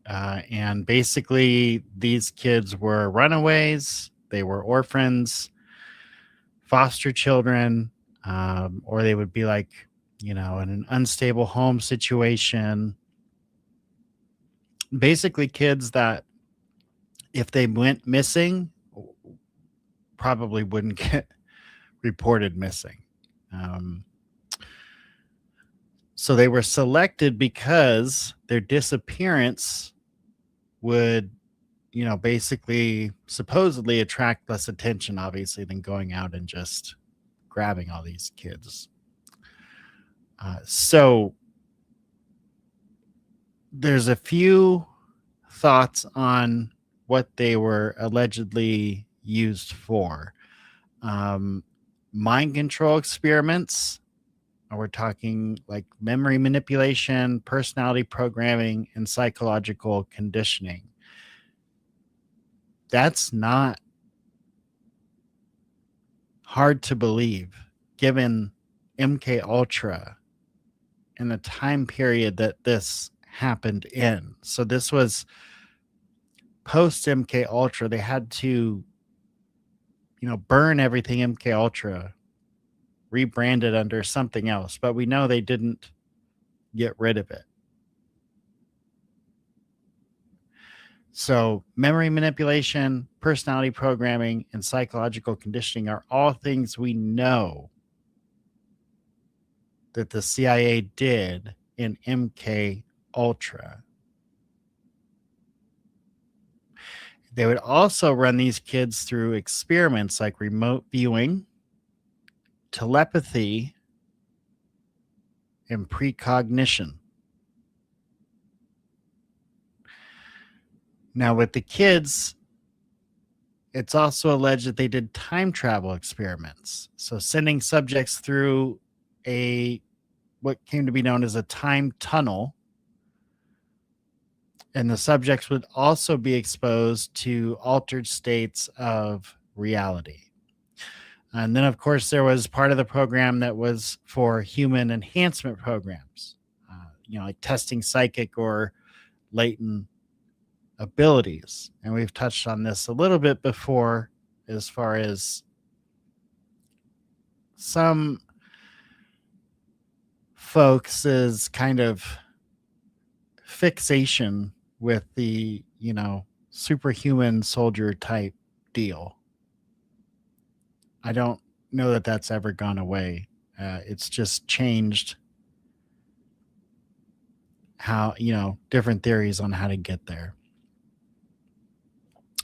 And basically, these kids were runaways, they were orphans, foster children, or they would be like, in an unstable home situation. Basically, kids that, if they went missing, probably wouldn't get reported missing. So they were selected because their disappearance would, basically supposedly attract less attention, obviously, than going out and just grabbing all these kids. So there's a few thoughts on what they were allegedly used for. Mind control experiments. We're talking like memory manipulation, personality programming, and psychological conditioning. That's not hard to believe, given MK Ultra and the time period that this happened in. So this was post MK Ultra. They had to, burn everything MK Ultra, rebrand it under something else, but we know they didn't get rid of it. So memory manipulation, personality programming, and psychological conditioning are all things we know that the CIA did in MK Ultra. They would also run these kids through experiments like remote viewing, telepathy, and precognition. Now, with the kids, it's also alleged that they did time travel experiments. So sending subjects through what came to be known as a time tunnel. And the subjects would also be exposed to altered states of reality. And then, of course, there was part of the program that was for human enhancement programs, like testing psychic or latent abilities. And we've touched on this a little bit before, as far as some folks' kind of fixation with the, superhuman soldier type deal. I don't know that that's ever gone away. It's just changed how, different theories on how to get there.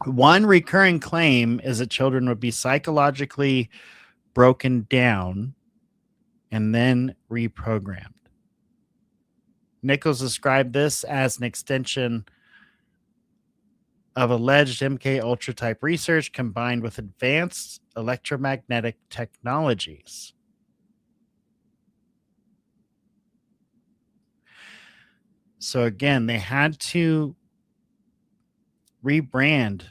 One recurring claim is that children would be psychologically broken down and then reprogrammed. Nichols described this as an extension of alleged MK Ultra type research combined with advanced electromagnetic technologies. So again, they had to rebrand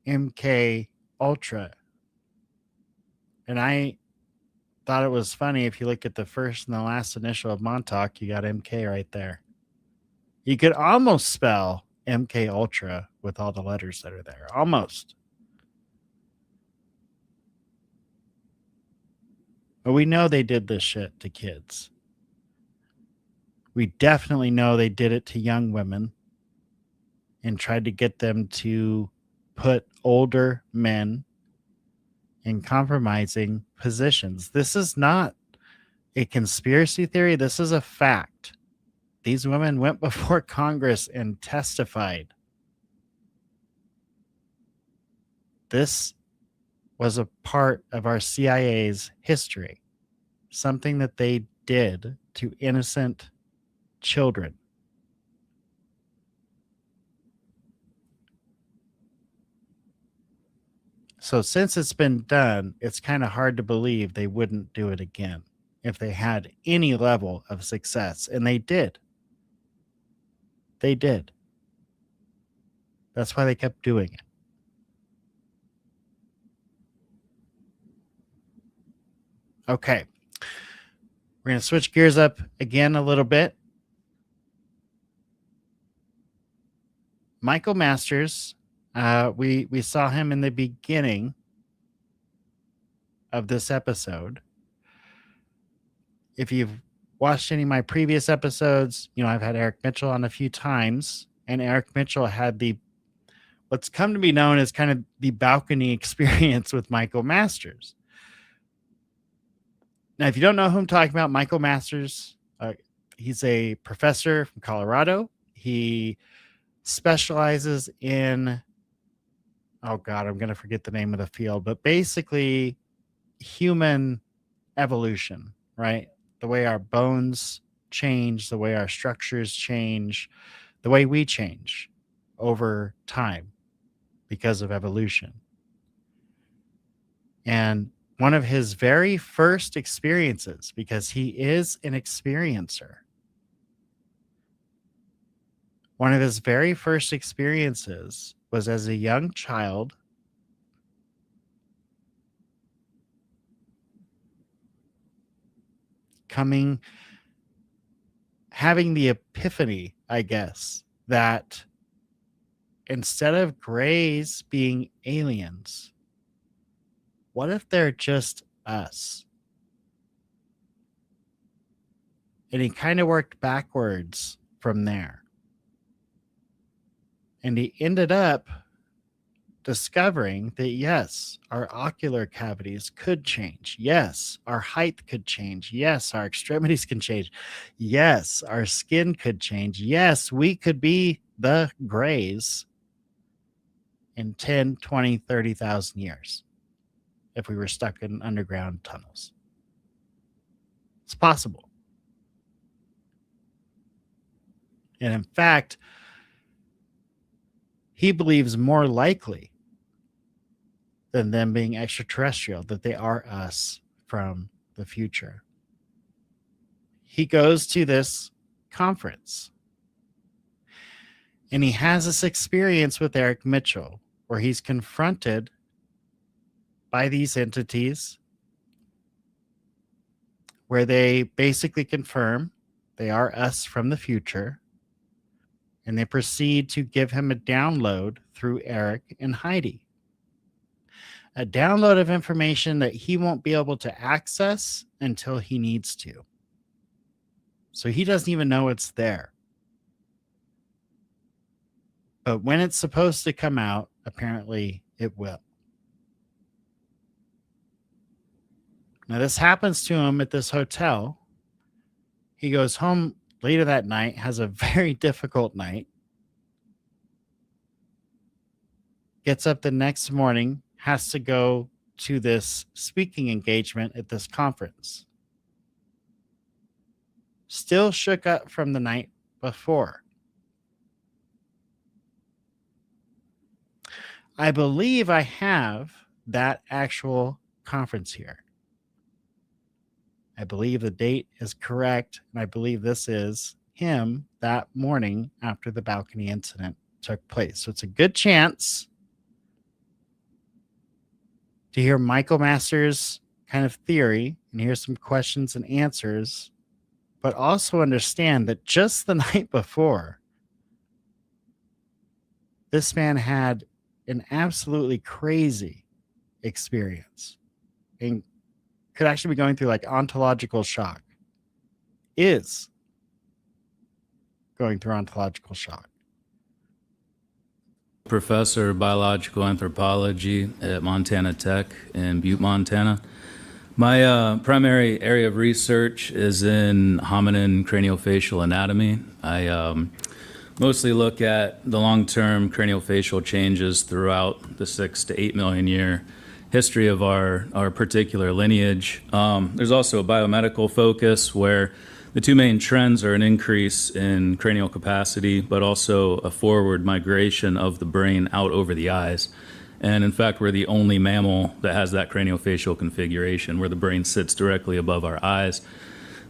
MK Ultra. And I thought it was funny, if you look at the first and the last initial of Montauk, you got MK right there. You could almost spell MK Ultra with all the letters that are there. Almost. But we know they did this shit to kids. We definitely know they did it to young women and tried to get them to put older men in compromising positions. This is not a conspiracy theory. This is a fact. These women went before Congress and testified. This was a part of our CIA's history, something that they did to innocent children. So since it's been done, it's kind of hard to believe they wouldn't do it again if they had any level of success. And they did. They did. That's why they kept doing it. Okay. We're going to switch gears up again a little bit. Michael Masters, we saw him in the beginning of this episode. If you've watched any of my previous episodes, I've had Eric Mitchell on a few times, and Eric Mitchell had what's come to be known as kind of the balcony experience with Michael Masters. Now, if you don't know who I'm talking about, Michael Masters, he's a professor from Colorado. He specializes in, oh God, I'm going to forget the name of the field, but basically human evolution, right? The way our bones change, the way our structures change, the way we change over time because of evolution. And one of his very first experiences, because he is an experiencer, one of his very first experiences was as a young child having the epiphany, I guess, that instead of grays being aliens, what if they're just us? And he kind of worked backwards from there. And he ended up discovering that, yes, our ocular cavities could change. Yes, our height could change. Yes, our extremities can change. Yes, our skin could change. Yes, we could be the grays in 10, 20, 30,000 years if we were stuck in underground tunnels. It's possible. And in fact, he believes more likely than them being extraterrestrial, that they are us from the future. He goes to this conference and he has this experience with Eric Mitchell where he's confronted by these entities where they basically confirm they are us from the future, and they proceed to give him a download through Eric and Heidi. A download of information that he won't be able to access until he needs to. So he doesn't even know it's there. But when it's supposed to come out, apparently it will. Now, this happens to him at this hotel. He goes home later that night, has a very difficult night, gets up the next morning, has to go to this speaking engagement at this conference. Still shook up from the night before. I believe I have that actual conference here. I believe the date is correct, and I believe this is him that morning after the balcony incident took place. So it's a good chance to hear Michael Masters' kind of theory and hear some questions and answers, but also understand that just the night before, this man had an absolutely crazy experience and could actually be going through like ontological shock. Is going through ontological shock. Professor of biological anthropology at Montana Tech in Butte, Montana. My primary area of research is in hominin craniofacial anatomy. I mostly look at the long-term craniofacial changes throughout the 6 to 8 million year history of our particular lineage. There's also a biomedical focus where the two main trends are an increase in cranial capacity, but also a forward migration of the brain out over the eyes. And in fact, we're the only mammal that has that craniofacial configuration where the brain sits directly above our eyes.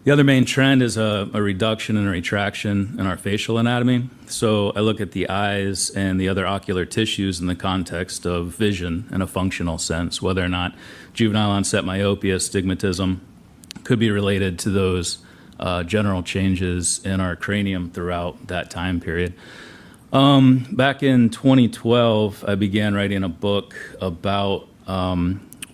The other main trend is a reduction and a retraction in our facial anatomy. So I look at the eyes and the other ocular tissues in the context of vision in a functional sense, whether or not juvenile onset myopia, astigmatism could be related to those general changes in our cranium throughout that time period. Back in 2012, I began writing a book about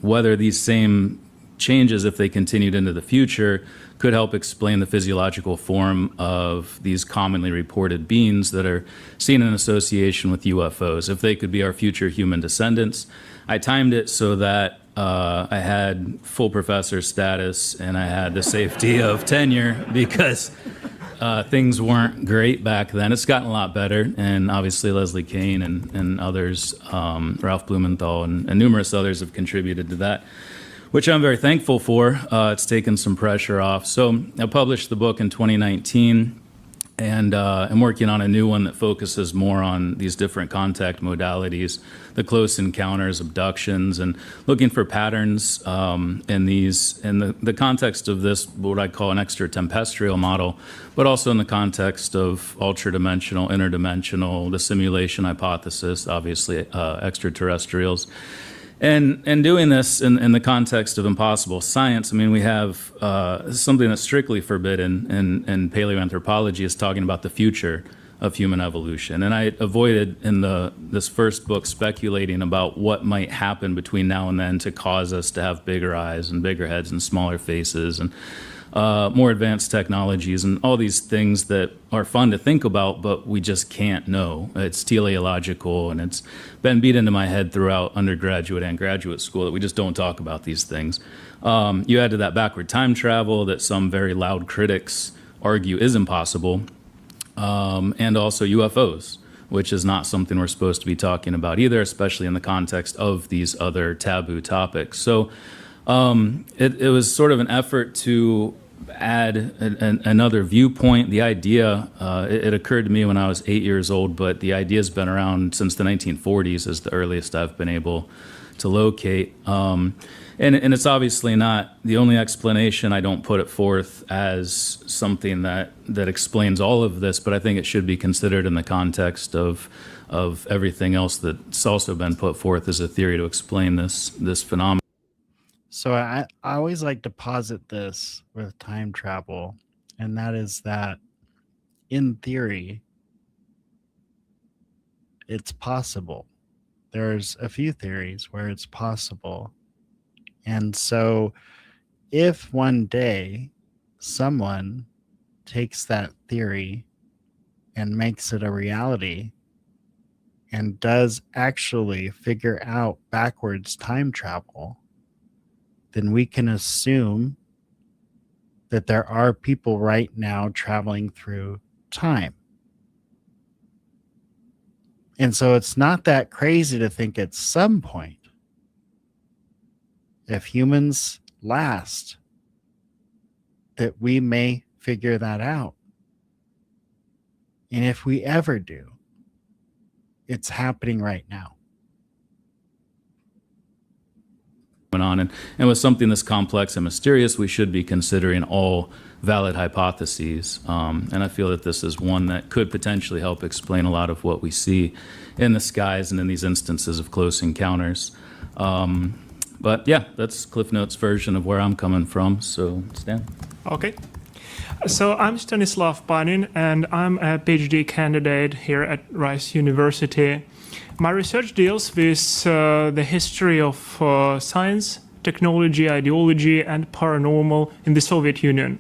whether these same changes, if they continued into the future, could help explain the physiological form of these commonly reported beings that are seen in association with UFOs, if they could be our future human descendants. I timed it so that I had full professor status and I had the safety of tenure because things weren't great back then. It's gotten a lot better, and obviously Leslie Kean and others, Ralph Blumenthal and numerous others have contributed to that, which I'm very thankful for. It's taken some pressure off. So I published the book in 2019, and I'm working on a new one that focuses more on these different contact modalities, the close encounters, abductions, and looking for patterns in the context of this, what I call an extraterrestrial model, but also in the context of ultradimensional, interdimensional, the simulation hypothesis, obviously extraterrestrials. And doing this in the context of impossible science, I mean, we have something that's strictly forbidden in paleoanthropology is talking about the future of human evolution. And I avoided in this first book speculating about what might happen between now and then to cause us to have bigger eyes and bigger heads and smaller faces and more advanced technologies and all these things that are fun to think about, but we just can't know. It's teleological, and it's been beat into my head throughout undergraduate and graduate school that we just don't talk about these things. You add to that backward time travel that some very loud critics argue is impossible, and also UFOs, which is not something we're supposed to be talking about either, especially in the context of these other taboo topics. So it was sort of an effort to add another viewpoint. The idea, it occurred to me when I was 8 years old, but the idea has been around since the 1940s is the earliest I've been able to locate. And it's obviously not the only explanation. I don't put it forth as something that explains all of this, but I think it should be considered in the context of everything else that's also been put forth as a theory to explain this phenomenon. So I always like to posit this with time travel, and that is that in theory, it's possible. There's a few theories where it's possible. And so if one day someone takes that theory and makes it a reality and does actually figure out backwards time travel, then we can assume that there are people right now traveling through time. And so it's not that crazy to think at some point, if humans last, that we may figure that out. And if we ever do, it's happening right now. On and with something this complex and mysterious, we should be considering all valid hypotheses, and I feel that this is one that could potentially help explain a lot of what we see in the skies and in these instances of close encounters. But yeah, that's Cliff Notes' version of where I'm coming from. So Stan. Okay. So I'm Stanislav Panin, and I'm a PhD candidate here at Rice University. My research deals with the history of science, technology, ideology, and paranormal in the Soviet Union.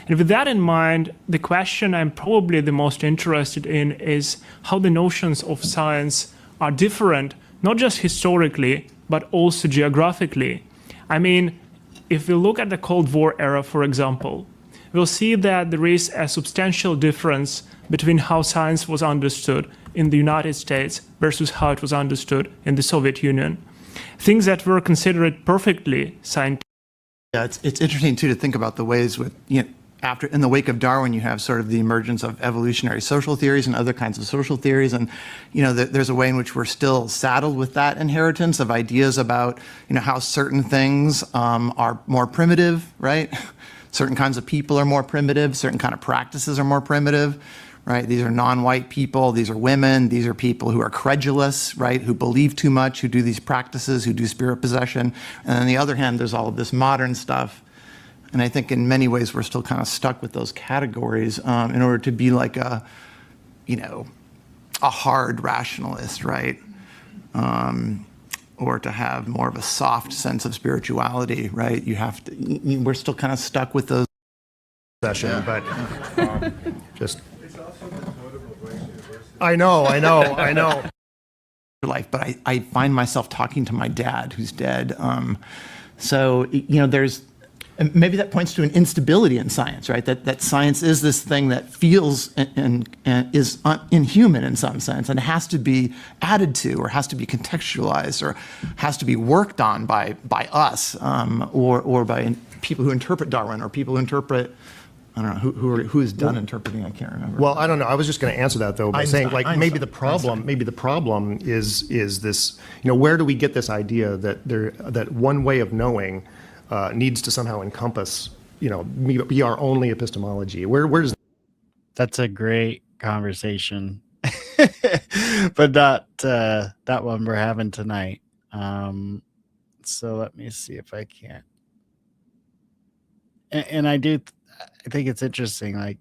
And with that in mind, the question I'm probably the most interested in is how the notions of science are different, not just historically, but also geographically. I mean, if we look at the Cold War era, for example, we'll see that there is a substantial difference between how science was understood in the United States versus how it was understood in the Soviet Union. Things that were considered perfectly scientific. Yeah, it's interesting too to think about the ways with, after in the wake of Darwin, you have sort of the emergence of evolutionary social theories and other kinds of social theories, and there's a way in which we're still saddled with that inheritance of ideas about how certain things are more primitive, right? Certain kinds of people are more primitive. Certain kind of practices are more primitive. Right? These are non-white people, these are women, these are people who are credulous, right? Who believe too much, who do these practices, who do spirit possession. And on the other hand, there's all of this modern stuff. And I think in many ways, we're still kind of stuck with those categories in order to be like a hard rationalist, right? Or to have more of a soft sense of spirituality, right? We're still kind of stuck with those. Session, but just. I know. Life, but I find myself talking to my dad, who's dead. So there's And maybe that points to an instability in science, right? That science is this thing that feels and is inhuman in some sense, and has to be added to, or has to be contextualized, or has to be worked on by us, or by people who interpret Darwin, or people who interpret, I don't know, who is done interpreting. I can't remember. Well, I don't know. I was just going to answer that though by saying, like, maybe the problem is this. Where do we get this idea that one way of knowing needs to somehow encompass, be our only epistemology? Where does That's a great conversation, but not that one we're having tonight. So let me see if I can. And I think it's interesting. Like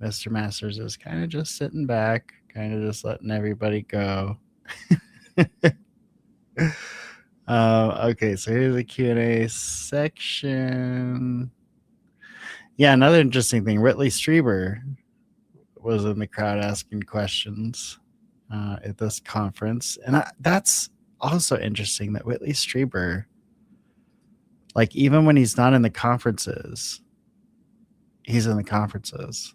Mr. Masters is kind of just sitting back, kind of just letting everybody go. Okay, so here's the Q&A section. Yeah, another interesting thing. Whitley Strieber was in the crowd asking questions at this conference. And that's also interesting that Whitley Strieber, like, even when he's not in the conferences, he's in the conferences.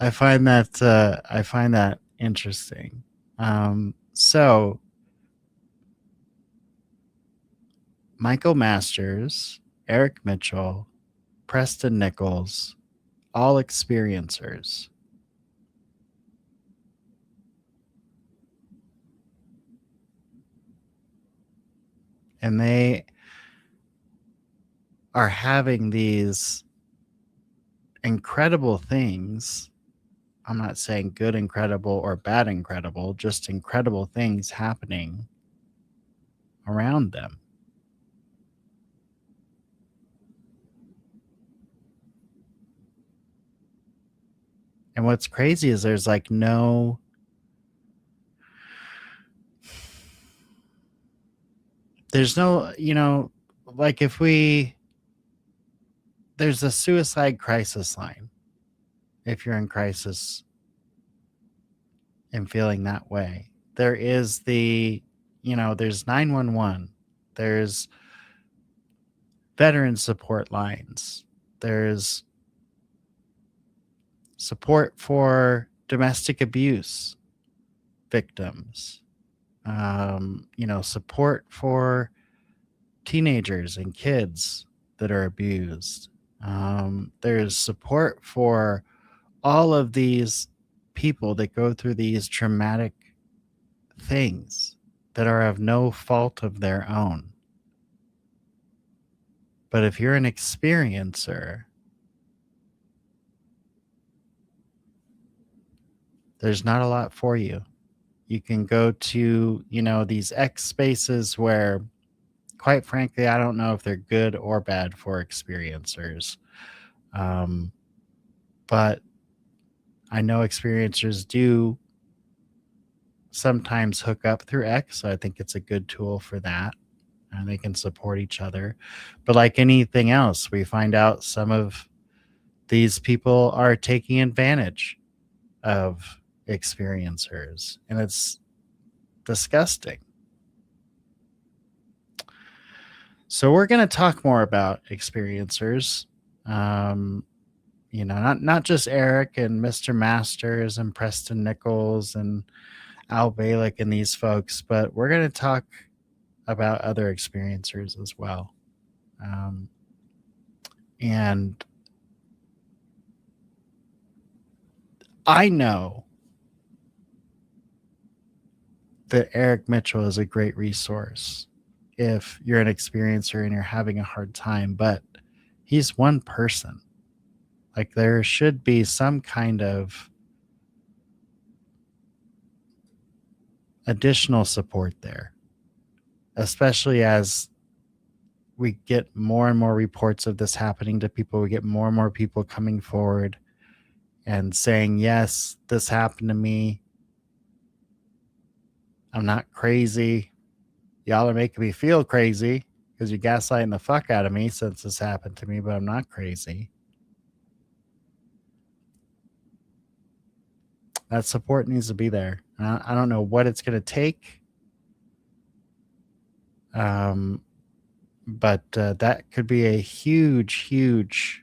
I find that interesting. So Michael Masters, Eric Mitchell, Preston Nichols, all experiencers. And they are having these incredible things. I'm not saying good incredible or bad incredible, just incredible things happening around them. And what's crazy is there's like no like there's a suicide crisis line. If you're in crisis and feeling that way, there is there's 911, there's veteran support lines, there's support for domestic abuse victims, support for teenagers and kids that are abused. There's support for all of these people that go through these traumatic things that are of no fault of their own. But if you're an experiencer, there's not a lot for you. You can go to, these X spaces where, quite frankly, I don't know if they're good or bad for experiencers. But I know experiencers do sometimes hook up through X, so I think it's a good tool for that, and they can support each other. But like anything else, we find out some of these people are taking advantage of experiencers, and it's disgusting. So we're going to talk more about experiencers. Not just Eric and Mr. Masters and Preston Nichols and Al Balick and these folks, but we're going to talk about other experiencers as well. And I know that Eric Mitchell is a great resource if you're an experiencer and you're having a hard time, but he's one person. Like, there should be some kind of additional support there, especially as we get more and more reports of this happening to people. We get more and more people coming forward and saying, yes, this happened to me. I'm not crazy. Y'all are making me feel crazy because you're gaslighting the fuck out of me since this happened to me, but I'm not crazy. That support needs to be there. I don't know what it's going to take. But that could be a huge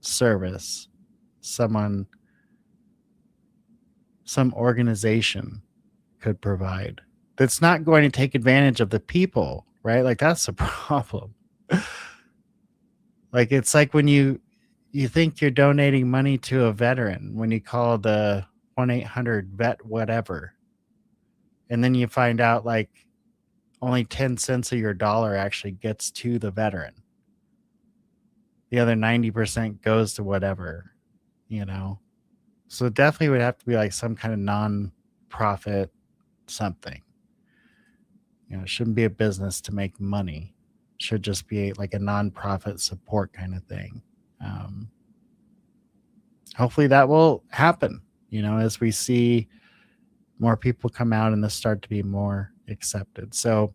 service some organization could provide that's not going to take advantage of the people, right? Like, that's the problem. Like, it's like when you think you're donating money to a veteran when you call the 1-800-VET whatever, and then you find out like only 10 cents of your dollar actually gets to the veteran. The other 90% goes to whatever, you know? So it definitely would have to be like some kind of non-profit something. You know, it shouldn't be a business to make money. It should just be like a non-profit support kind of thing. Hopefully that will happen, you know, as we see more people come out and this start to be more accepted. So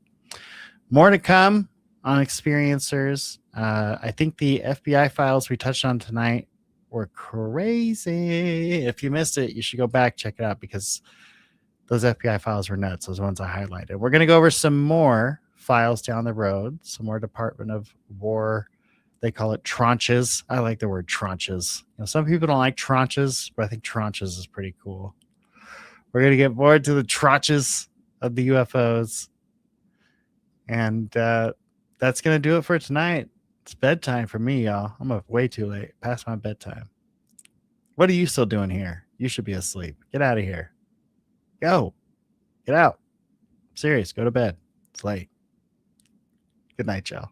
more to come on experiencers. I think the FBI files we touched on tonight were crazy. If you missed it, you should go back, check it out, because those FBI files were nuts. Those ones I highlighted. We're going to go over some more files down the road, some more Department of War. They call it tranches. I like the word tranches. You know, some people don't like tranches, but I think tranches is pretty cool. We're going to get more to the tranches of the UFOs. And that's going to do it for tonight. It's bedtime for me, y'all. I'm up way too late, past my bedtime. What are you still doing here? You should be asleep. Get out of here. Go. Get out. I'm serious. Go to bed. It's late. Good night, y'all.